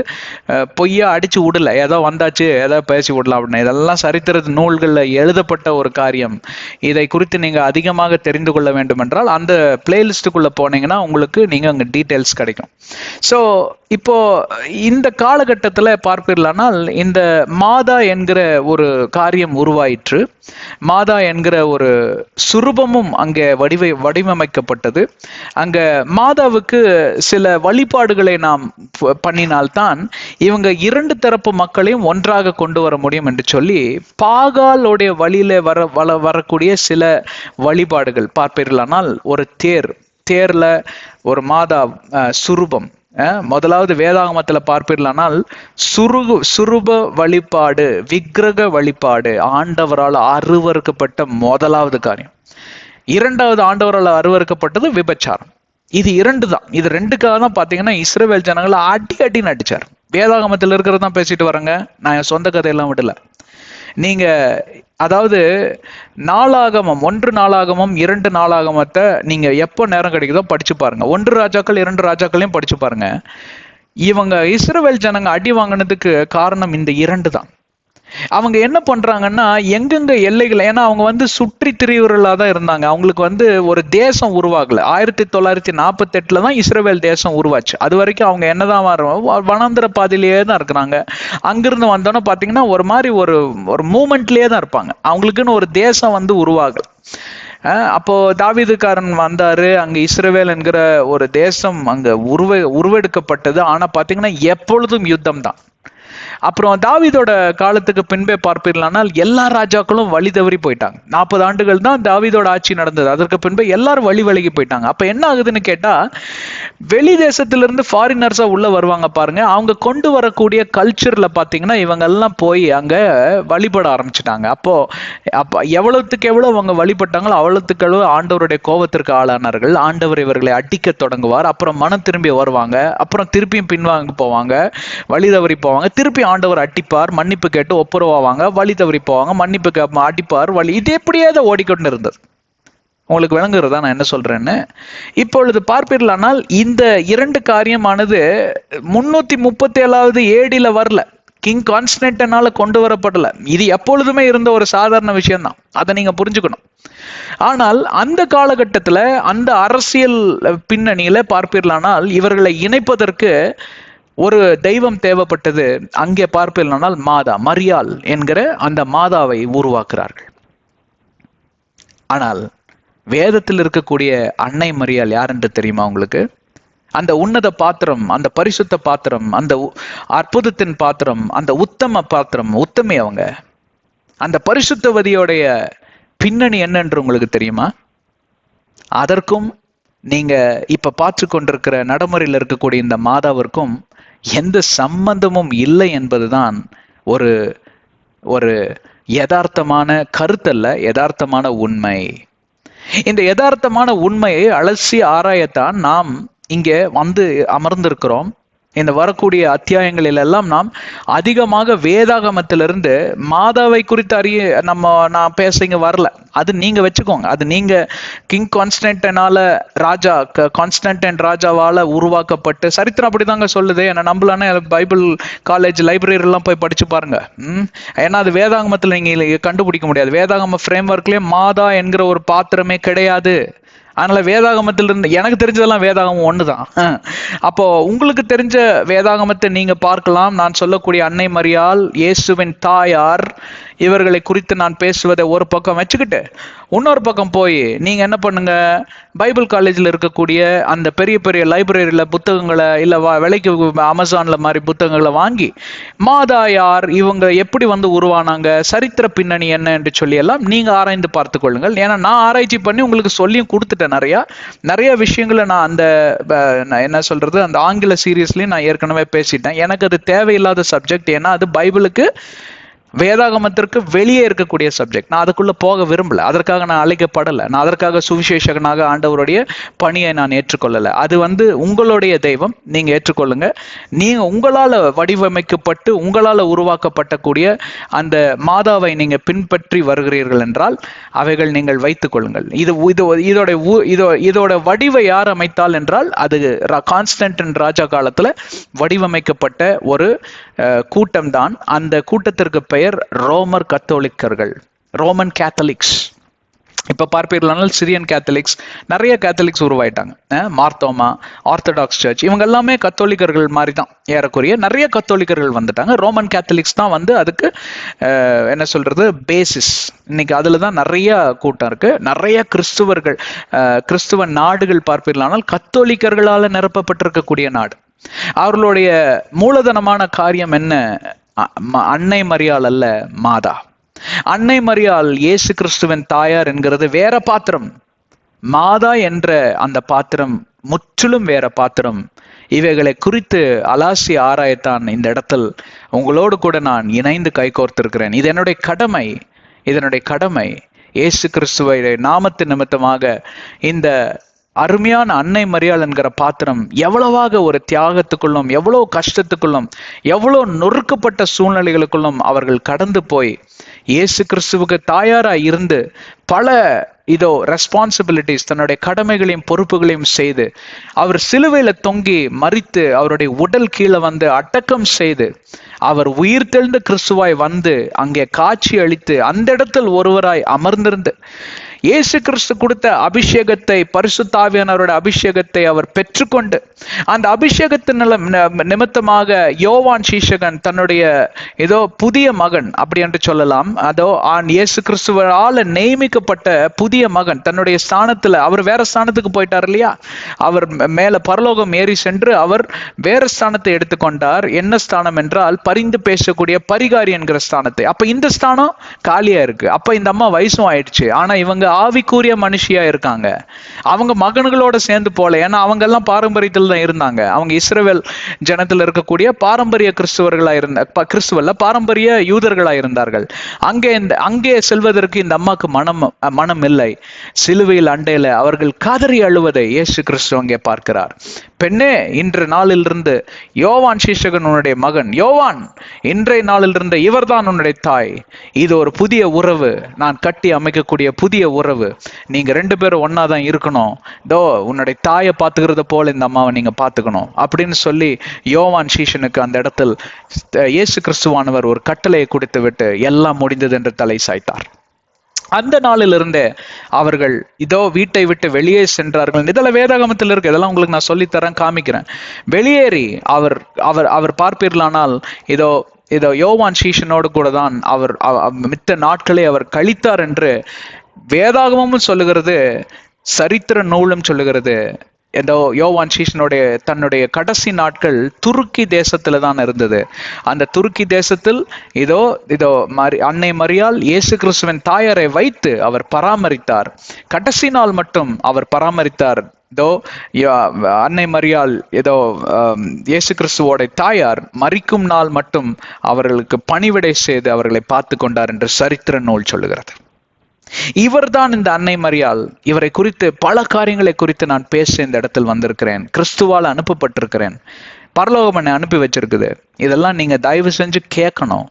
பொய்யா அடிச்சு விடல, ஏதோ வந்தாச்சு ஏதோ பேசி விடலாம் அப்படின்னு. இதெல்லாம் சரித்திர நூல்கள்ல எழுதப்பட்ட ஒரு காரியம். இதை குறித்து நீங்க அதிகமாக தெரிந்து கொள்ள வேண்டும் என்றால் அந்த பிளேலிஸ்டுக்குள்ள போனீங்கன்னா உங்களுக்கு நீங்க அங்க டீட்டெயில்ஸ் கிடைக்கும். ஸோ இப்போ இந்த காலகட்டத்தில் பார்ப்பீர்களானால் இந்த மாதா என்கிற ஒரு காரியம் உருவாயிற்று. மாதா என்கிற ஒரு சுரூபமும் அங்கே வடிவமைக்கப்பட்டது. அங்க மாதாவுக்கு சில வழிபாடுகளை நாம் பண்ணினால்தான் இவங்க இரண்டு தரப்பு மக்களையும் ஒன்றாக கொண்டு வர முடியும் என்று சொல்லி பாகாலுடைய வழியில வரக்கூடிய சில வழிபாடுகள் பார்ப்பீர்களானால், ஒரு தேர்ல ஒரு மாதா சுரூபம். முதலாவது வேதாகமத்துல பார்ப்பீர்களானால் சுரூப வழிபாடு, விக்கிரக வழிபாடு ஆண்டவரால் அருவறுக்கப்பட்ட முதலாவது காரியம். இரண்டாவது ஆண்டவரால் அருவறுக்கப்பட்டது விபச்சாரம். இது இரண்டு தான். இது ரெண்டுக்காக தான் பாத்தீங்கன்னா இஸ்ரவேல் ஜனங்களை அடின்னு அடிச்சார். வேதாகமத்தில் இருக்கிறதான் பேசிட்டு வரேங்க, நான் என் சொந்த கதையெல்லாம் விடல. நீங்க அதாவது நாளாகமம், 1 நாளாகமம் 2 நாளாகமத்தை நீங்க எப்போ நேரம் கிடைக்குதோ படிச்சு பாருங்க. 1 ராஜாக்கள் 2 ராஜாக்களையும் படிச்சு பாருங்க. இவங்க இஸ்ரவேல் ஜனங்க அடி வாங்கினதுக்கு காரணம் இந்த 2 தான். அவங்க என்ன பண்றாங்கன்னா, எங்கெங்க எல்லைகள், ஏன்னா அவங்க சுற்றி திரிவுகளா தான் இருந்தாங்க. அவங்களுக்கு ஒரு தேசம் உருவாகல. 1948 தான் இஸ்ரவேல் தேசம் உருவாச்சு. அது வரைக்கும் அவங்க என்னதான் வனாந்திர பாதையிலேயே தான் இருக்கிறாங்க. அங்கிருந்து வந்தோன்னா பாத்தீங்கன்னா ஒரு மாதிரி ஒரு மூமெண்ட்லயே தான் இருப்பாங்க. அவங்களுக்குன்னு ஒரு தேசம் உருவாகல. அப்போ தாவீதுக்காரன் வந்தாரு, அங்க இஸ்ரவேல் என்கிற ஒரு தேசம் அங்க உருவெடுக்கப்பட்டது. ஆனா பாத்தீங்கன்னா எப்பொழுதும் யுத்தம் தான். அப்புறம் தாவீதோட காலத்துக்கு பின்பே பார்ப்பீர்களானால் எல்லா ராஜாக்களும் வழி தவறி போயிட்டாங்க. 40 ஆண்டுகள் தான் தாவீதோட ஆட்சி நடந்தது. அதற்கு பின்பே எல்லாரும் விலகி போயிட்டாங்க. அப்ப என்ன ஆகுதுன்னு கேட்டா, வெளி தேசத்திலிருந்து ஃபாரினர்ஸா உள்ள வருவாங்க பாருங்க. அவங்க கொண்டு வரக்கூடிய கல்ச்சர்ல பாத்தீங்கன்னா இவங்க எல்லாம் போய் அங்க வழிபட ஆரம்பிச்சுட்டாங்க. அப்போ எவ்வளவுக்கு எவ்வளவு அவங்க வழிபட்டாங்களோ அவ்வளவுக்கு எவ்வளவு ஆண்டவருடைய கோபத்திற்கு ஆளானார்கள். ஆண்டவர் இவர்களை அடிக்க தொடங்குவார். அப்புறம் மனம் திரும்பி வருவாங்க. அப்புறம் திருப்பியும் பின்வாங்க போவாங்க, வழி தவறி போவாங்க. திருப்பி ஆண்டவர் அடிப்பார், மன்னிப்பு கேட்டு ஒப்புரவாவாங்க, வழி தவறி போவாங்க, மன்னிப்பு அடிப்பார், வழி. இது எப்படியே ஓடிக்கொண்டு இருந்தது. உங்களுக்கு விளங்குறதா நான் என்ன சொல்றேன்னு? இப்பொழுது பார்ப்பீர்களானால் இந்த 2 காரியமானது 337வது ஏடியில வரல, கிங் கான்ஸ்டன்டைனால கொண்டு வரப்படல. இது எப்பொழுதுமே இருந்த ஒரு சாதாரண விஷயம் தான். அதை நீங்க புரிஞ்சுக்கணும். ஆனால் அந்த காலகட்டத்துல அந்த அரசியல் பின்னணியில பார்ப்பீர்களானால் இவர்களை இணைப்பதற்கு ஒரு தெய்வம் தேவைப்பட்டது. அங்கே பார்ப்பீர்களானால் மாதா, மரியாள் என்கிற அந்த மாதாவை உருவாக்குறார்கள். ஆனால் வேதத்தில் இருக்கக்கூடிய அன்னை மரியாள் யார் என்று தெரியுமா உங்களுக்கு? அந்த உன்னத பாத்திரம், அந்த பரிசுத்த பாத்திரம், அந்த அற்புதத்தின் பாத்திரம், அந்த உத்தம பாத்திரம், உத்தமி அவங்க. அந்த பரிசுத்தவதியோடைய பின்னணி என்னன்று உங்களுக்கு தெரியுமா? அதற்கும் நீங்க இப்ப பார்த்து கொண்டிருக்கிற நடைமுறையில் இருக்கக்கூடிய இந்த மாதாவிற்கும் எந்த சம்பந்தமும் இல்லை என்பதுதான் ஒரு ஒரு யதார்த்தமான கருத்தல்ல, யதார்த்தமான உண்மை. இந்த யதார்த்தமான உண்மையை அலசி ஆராயத்தான் நாம் இங்கே அமர்ந்திருக்கிறோம். இந்த வரக்கூடிய அத்தியாயங்களில் எல்லாம் நாம் அதிகமாக வேதாகமத்திலிருந்து மாதாவை குறித்து நான் பேச இங்க வரல. அது நீங்க வச்சுக்கோங்க. அது நீங்க கிங் கான்ஸ்டன்டைனால கான்ஸ்டன்டைன் ராஜாவால உருவாக்கப்பட்டு, சரித்திரம் அப்படிதாங்க சொல்லுது. என்ன நம்பலான பைபிள் காலேஜ் லைப்ரரி எல்லாம் போய் படிச்சு பாருங்க. ஏன்னா அது வேதாகமத்துல நீங்க கண்டுபிடிக்க முடியாது. வேதாகம ஃப்ரேம் ஒர்க்லயே மாதா என்கிற ஒரு பாத்திரமே கிடையாது. அதனால வேதாகமத்திலிருந்து எனக்கு தெரிஞ்சதெல்லாம் வேதாகமம் ஒண்ணுதான். அப்போ உங்களுக்கு தெரிஞ்ச வேதாகமத்தை நீங்க பார்க்கலாம். நான் சொல்லக்கூடிய அன்னை மரியாள், இயேசுவின் தாயார், இவர்களை குறித்து நான் பேசுவதை ஒரு பக்கம் வச்சுக்கிட்டு இன்னொரு பக்கம் போய் நீங்க என்ன பண்ணுங்க, பைபிள் காலேஜில் இருக்கக்கூடிய அந்த பெரிய பெரிய லைப்ரரியில புத்தகங்களை இல்ல விலைக்கு அமேசான்ல மாதிரி புத்தகங்களை வாங்கி மாதா யார், இவங்க எப்படி உருவானாங்க, சரித்திர பின்னணி என்ன என்று சொல்லி எல்லாம் நீங்க ஆராய்ந்து பார்த்து கொள்ளுங்கள். ஏன்னா நான் ஆராய்ச்சி பண்ணி உங்களுக்கு சொல்லியும் கொடுத்துட்டேன். நிறைய விஷயங்களை நான் அந்த என்ன சொல்றது, அந்த ஆங்கில சீரியஸ்லயும் நான் ஏற்கனவே பேசிட்டேன். எனக்கு அது தேவையில்லாத சப்ஜெக்ட். ஏன்னா அது பைபிளுக்கு வேதாகமத்திற்கு வெளியே இருக்கக்கூடிய சப்ஜெக்ட். நான் அதுக்குள்ள போக விரும்பல. அதற்காக நான் அழைக்கப்படலை. நான் அதற்காக சுவிசேஷகனாக ஆண்டவருடைய பணியை நான் ஏற்றுக்கொள்ளலை. அது உங்களுடைய தெய்வம், நீங்க ஏற்றுக்கொள்ளுங்க. நீங்க உங்களால வடிவமைக்கப்பட்டு உங்களால உருவாக்கப்பட்டக்கூடிய அந்த மாதாவை நீங்க பின்பற்றி வருகிறீர்கள் என்றால் அவைகள் நீங்கள் வைத்துக் கொள்ளுங்கள். இதோட வடிவை யார் அமைத்தால் என்றால் அது கான்ஸ்டன்டைன் ராஜா காலத்துல வடிவமைக்கப்பட்ட ஒரு கூட்டம் தான். அந்த கூட்டத்திற்கு பெயர் ரோமர் கத்தோலிக்கர்கள், ரோமன் கேத்தலிக்ஸ். இப்ப பார்ப்பீர்களானால் சிரியன் கேத்தலிக்ஸ், நிறைய கேத்தலிக்ஸ் உருவாயிட்டாங்க. மார்த்தோமா, ஆர்த்தடாக்ஸ் சர்ச், இவங்க எல்லாமே கத்தோலிக்கர்கள் மாதிரி தான் ஏறக்குறைய. நிறைய கத்தோலிக்கர்கள் வந்துட்டாங்க. ரோமன் கேத்தலிக்ஸ் தான் வந்து அதுக்கு என்ன சொல்றது பேசிஸ். இன்னைக்கு அதுல தான் நிறைய கூட்டம் இருக்கு. நிறைய கிறிஸ்துவர்கள், கிறிஸ்துவ நாடுகள் பார்ப்பீர்களானால் கத்தோலிக்கர்களால நிரப்பப்பட்டிருக்கக்கூடிய நாடு. அவர்களுடைய மூலதனமான காரியம் என்ன? அன்னை மரியாள் அல்ல, மாதா. அன்னை மரியாள் இயேசு கிறிஸ்துவின் தாயார் என்கிறது வேற பாத்திரம். மாதா என்ற அந்த பாத்திரம் முற்றிலும் வேற பாத்திரம். இவைகளை குறித்து அலாசி ஆராயத்தான் இந்த இடத்தில் உங்களோடு கூட நான் இணைந்து கைகோர்த்திருக்கிறேன். இது என்னுடைய கடமை, இதனுடைய கடமை. இயேசு கிறிஸ்துவை நாமத்து நிமித்தமாக இந்த அருமையான அன்னை மரியாள் என்கிற பாத்திரம் எவ்வளவாக ஒரு தியாகத்துக்குள்ளும், எவ்வளவு கஷ்டத்துக்குள்ளும், எவ்வளவு நொறுக்கப்பட்ட சூழ்நிலைகளுக்குள்ளும் அவர்கள் கடந்து போய் இயேசு கிறிஸ்துவுக்கு தாயாராய் இருந்து பல ரெஸ்பான்சிபிலிட்டிஸ், தன்னுடைய கடமைகளையும் பொறுப்புகளையும் செய்து, அவர் சிலுவையில தொங்கி மரித்து அவருடைய உடல் கீழே வந்து அடக்கம் செய்து, அவர் உயிர் தெழுந்த கிறிஸ்துவாய் வந்து அங்கே காட்சி அளித்து அந்த இடத்தில் ஒருவராய் அமர்ந்திருந்து இயேசு கிறிஸ்து கொடுத்த அபிஷேகத்தை, பரிசுத்த ஆவியானவரோட அபிஷேகத்தை அவர் பெற்றுக்கொண்டு அந்த அபிஷேகத்தின் நிமித்தமாக யோவான் சீஷகன் தன்னுடைய புதிய மகன் அப்படி என்று சொல்லலாம், இயேசு கிறிஸ்துவால நியமிக்கப்பட்ட புதிய மகன் தன்னுடைய ஸ்தானத்துல, அவர் வேற ஸ்தானத்துக்கு போயிட்டார் இல்லையா, அவர் மேல பரலோகம் ஏறி சென்று அவர் வேற ஸ்தானத்தை எடுத்துக்கொண்டார். என்ன ஸ்தானம் என்றால் பரிந்து பேசக்கூடிய பரிகாரி என்கிற ஸ்தானத்தை. அப்ப இந்த ஸ்தானம் காலியா இருக்கு. அப்ப இந்த அம்மா வயசும் ஆயிடுச்சு. ஆனா இவங்க ஆவிக்குரிய மனுஷியா இருக்காங்க. அவங்க மகன்களோட சேர்ந்து போல, ஏன்னா அவங்க எல்லாம் பாரம்பரியத்தில் தான் இருந்தாங்க. அவங்க இஸ்ரவேல் ஜனத்தில் இருக்கக்கூடிய பாரம்பரிய கிறிஸ்துவர்களா கிறிஸ்துவல்ல பாரம்பரிய யூதர்களா இருந்தார்கள். அங்கே செல்வதற்கு இந்த அம்மாக்கு மனம் இல்லை. சிலுவையில் அண்டையில அவர்கள் காதறி அழுவதை இயேசு கிறிஸ்து அங்கே பார்க்கிறார். பெண்ணே, இன்று நாளிலிருந்து யோவான் சீஷகன் உன்னுடைய மகன், யோவான் இன்றைய நாளிலிருந்து இவர்தான் உன்னுடைய தாய். இது ஒரு புதிய உறவு, நான் கட்டி அமைக்கக்கூடிய புதிய உறவு. நீங்க ரெண்டு பேரும் ஒன்னாதான் இருக்கணும். உன்னுடைய தாயை பார்த்துக்கிறத போல இந்த அம்மாவை நீங்க பார்த்துக்கணும் அப்படின்னு சொல்லி யோவான் சீஷனுக்கு அந்த இடத்தில் இயேசு கிறிஸ்துவானவர் ஒரு கட்டளையை கொடுத்து விட்டு எல்லாம் முடிந்தது என்று தலை சாய்த்தார். அந்த நாளிலிருந்தே அவர்கள் வீட்டை விட்டு வெளியே சென்றார்கள். இதெல்லாம் வேதாகமத்தில் இருக்கு. இதெல்லாம் உங்களுக்கு நான் சொல்லித்தரேன், காமிக்கிறேன். வெளியேறி அவர் அவர் அவர் பார்ப்பீர்களானால் யோவான் சீஷனோடு கூட தான் அவர் மித்த நாட்களை அவர் கழித்தார் என்று வேதாகமும் சொல்லுகிறது, சரித்திர நூலும் சொல்லுகிறது. யோவான் சீஷனுடைய தன்னுடைய கடைசி நாட்கள் துருக்கி தேசத்துல தான் இருந்தது. அந்த துருக்கி தேசத்தில் அன்னை மரியாள் இயேசு கிறிஸ்துவின் தாயாரை வைத்து அவர் பராமரித்தார். கடைசி நாள் மட்டும் அவர் பராமரித்தார். அன்னை மரியாள் இயேசு கிறிஸ்துவோட தாயார் மரிக்கும் நாள் மட்டும் அவர்களுக்கு பணிவிடை செய்து அவர்களை பார்த்து கொண்டார் என்று சரித்திர நூல் சொல்லுகிறது. இவர்தான் இந்த அன்னை மரியாள். இவரை குறித்து பல காரியங்களை குறித்து நான் பேச இந்த இடத்தில் வந்திருக்கிறேன். கிறிஸ்துவால் அனுப்பப்பட்டிருக்கிறேன். பரலோகம் என்னை அனுப்பி வச்சிருக்குது. இதெல்லாம் நீங்க தயவு செஞ்சு கேட்கணும்.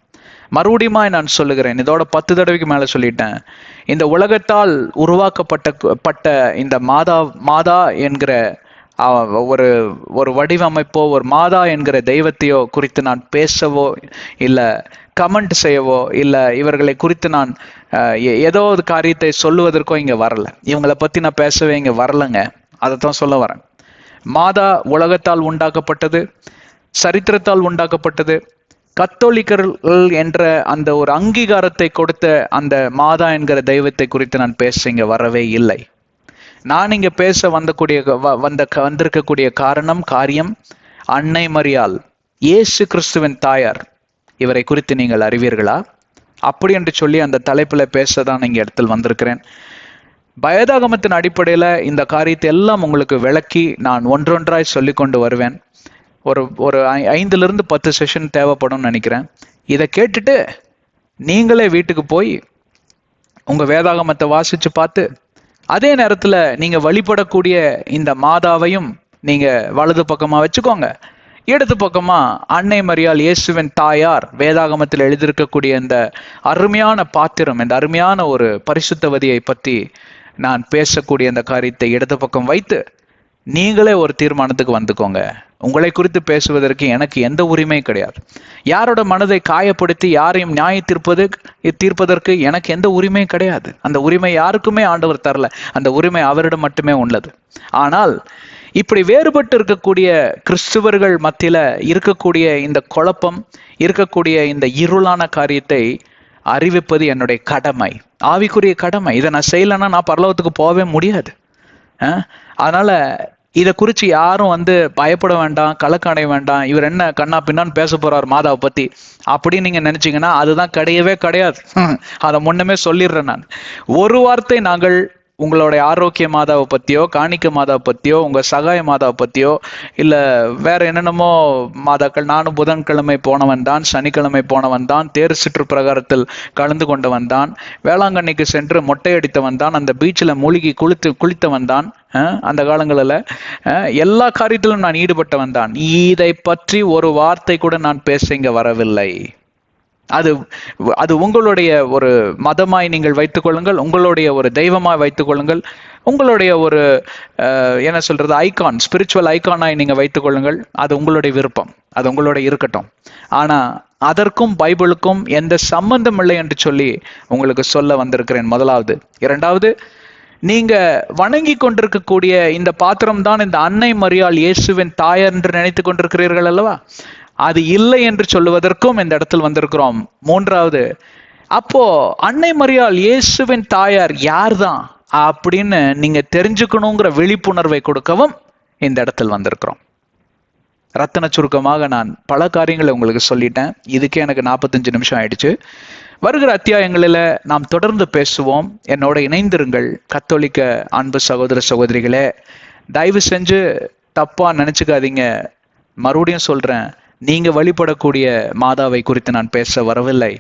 மறுபடியுமா நான் சொல்லுகிறேன், இதோட 10 தடவைக்கு மேல சொல்லிட்டேன். இந்த உலகத்தால் உருவாக்கப்பட்ட இந்த மாதா என்கிற ஒரு வடிவமைப்போ, ஒரு மாதா என்கிற தெய்வத்தையோ குறித்து நான் பேசவோ இல்லை கமெண்ட் செய்யவோ இல்லை இவர்களை குறித்து நான் ஏதோ ஒரு காரியத்தை சொல்லுவதற்கோ இங்க வரல. இவங்களை பத்தி நான் பேசவே இங்க வரலங்க. அதைத்தான் சொல்ல வரேன். மாதா உலகத்தால் உண்டாக்கப்பட்டது, சரித்திரத்தால் உண்டாக்கப்பட்டது. கத்தோலிக்கர்கள் என்ற அந்த ஒரு அங்கீகாரத்தை கொடுத்த அந்த மாதா என்கிற தெய்வத்தை குறித்து நான் பேச இங்க வரவே இல்லை. நான் இங்க பேச வந்திருக்கக்கூடிய காரியம் அன்னை மரியாள், இயேசு கிறிஸ்துவின் தாயார். இவரை குறித்து நீங்கள் அறிவீர்களா? அப்படி என்று சொல்லி அந்த தலைப்புல பேசதான் இங்க இடத்தில் வந்திருக்கிறேன். வேதாகமத்தின் அடிப்படையில இந்த காரியத்தை எல்லாம் உங்களுக்கு விளக்கி நான் ஒன்றொன்றாய் சொல்லி கொண்டு வருவேன். ஒரு 5 to 10 செஷன் தேவைப்படும் நினைக்கிறேன். இதை கேட்டுட்டு நீங்களே வீட்டுக்கு போய் உங்க வேதாகமத்தை வாசிச்சு பார்த்து, அதே நேரத்துல நீங்க வழிபடக்கூடிய இந்த மாதாவையும் நீங்க வலது பக்கமா வச்சுக்கோங்க. இடது பக்கமா அன்னை மரியாள் இயேசுவின் தாயார் வேதாகமத்தில் எழுதியிருக்கக்கூடிய இந்த அருமையான பாத்திரம், இந்த அருமையான ஒரு பரிசுத்தவதியை பற்றி நான் பேசக்கூடிய இந்த காரியத்தை இடது பக்கம் வைத்து நீங்களே ஒரு தீர்மானத்துக்கு வந்துக்கோங்க. உங்களை குறித்து பேசுவதற்கு எனக்கு எந்த உரிமையும் கிடையாது. யாரோட மனதை காயப்படுத்தி யாரையும் தீர்ப்பதற்கு எனக்கு எந்த உரிமையும் கிடையாது. அந்த உரிமை யாருக்குமே ஆண்டவர் தரல. அந்த உரிமை அவரிடம் மட்டுமே உள்ளது. ஆனால் இப்படி வேறுபட்டு இருக்கக்கூடிய கிறிஸ்துவர்கள் மத்தியில இருக்கக்கூடிய இந்த குழப்பம், இருக்கக்கூடிய இந்த இருளான காரியத்தை அறிவிப்பது என்னுடைய கடமை, ஆவிக்குரிய கடமை. இதை நான் செய்யலைன்னா நான் பரலோகத்துக்கு போகவே முடியாது. அதனால இதை குறித்து யாரும் பயப்பட வேண்டாம், கலக்கடைய வேண்டாம். இவர் என்ன கண்ணா பின்னான்னு பேச போறார் மாதாவை பத்தி அப்படின்னு நீங்க நினைச்சீங்கன்னா அதுதான் கிடையவே கிடையாது. அதை முன்னமே சொல்லிடுறேன் நான். ஒரு வார்த்தை நாங்கள் உங்களுடைய ஆரோக்கிய மாதாவை பத்தியோ, காணிக்க மாதாவை பத்தியோ, உங்க சகாய மாதாவை பத்தியோ, இல்ல வேற என்னென்னமோ மாதாக்கள், நானும் புதன்கிழமை போனவன் தான், சனிக்கிழமை போனவன் தான், தேர் சுற்று பிரகாரத்தில் கலந்து கொண்டவன் தான், வேளாங்கண்ணிக்கு சென்று மொட்டையடித்தவன் தான், அந்த பீச்சில் மூழ்கி குளித்தவன் தான், அந்த காலங்களில் எல்லா காரியத்திலும் நான் ஈடுபட்டவன் தான். இதை பற்றி ஒரு வார்த்தை கூட நான் பேச இங்க வரவில்லை. அது உங்களுடைய ஒரு மதமாய் நீங்கள் வைத்துக் கொள்ளுங்கள், உங்களுடைய ஒரு தெய்வமாய் வைத்துக் கொள்ளுங்கள், உங்களுடைய ஒரு என்ன சொல்றது ஐகான், ஸ்பிரிச்சுவல் ஐகானாய் நீங்க வைத்துக் கொள்ளுங்கள். அது உங்களுடைய விருப்பம், அது உங்களுடைய இருக்கட்டும். ஆனா அதற்கும் பைபிளுக்கும் எந்த சம்பந்தம் இல்லை என்று சொல்லி உங்களுக்கு சொல்ல வந்திருக்கிறேன். முதலாவது. இரண்டாவது, நீங்க வணங்கி கொண்டிருக்கக்கூடிய இந்த பாத்திரம் தான் இந்த அன்னை மரியாள் இயேசுவின் தாயார் என்று நினைத்து கொண்டிருக்கிறீர்கள் அல்லவா? அது இல்லை என்று சொல்லுவதற்கும் இந்த இடத்தில் வந்திருக்கிறோம். மூன்றாவது, அப்போ அன்னை மரியாள் இயேசுவின் தாயார் யார் தான் அப்படின்னு நீங்க தெரிஞ்சுக்கணுங்கிற விழிப்புணர்வை கொடுக்கவும் இந்த இடத்தில் வந்திருக்கிறோம். ரத்தன சுருக்கமாக நான் பல காரியங்களை உங்களுக்கு சொல்லிட்டேன். இதுக்கே எனக்கு 45 நிமிஷம் ஆயிடுச்சு. வருகிற அத்தியாயங்களில் நாம் தொடர்ந்து பேசுவோம். என்னோட இணைந்திருங்கள். கத்தோலிக்க அன்பு சகோதர சகோதரிகளே, தயவு செஞ்சு தப்பா நினைச்சுக்காதீங்க. மறுபடியும் சொல்றேன், நீங்க வழிபடக்கூடிய மாதாவை குறித்து நான் பேச வரவில்லை.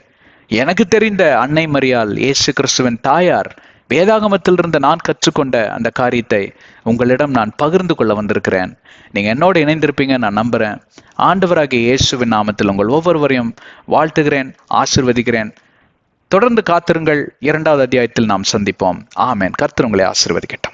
எனக்கு தெரிந்த அன்னை மரியாள் இயேசு கிறிஸ்துவின் தாயார், வேதாகமத்திலிருந்து நான் கற்றுக்கொண்ட அந்த காரியத்தை உங்களிடம் நான் பகிர்ந்து கொள்ள வந்திருக்கிறேன். நீங்க என்னோட இணைந்திருப்பீங்க நான் நம்புறேன். ஆண்டவராகிய இயேசுவின் நாமத்தில் உங்கள் ஒவ்வொருவரையும் வாழ்த்துகிறேன், ஆசிர்வதிக்கிறேன். தொடர்ந்து காத்திருங்கள். 2வது அத்தியாயத்தில் நாம் சந்திப்போம். ஆமென். கர்த்தர் உங்களை ஆசீர்வதிக்கட்டும்.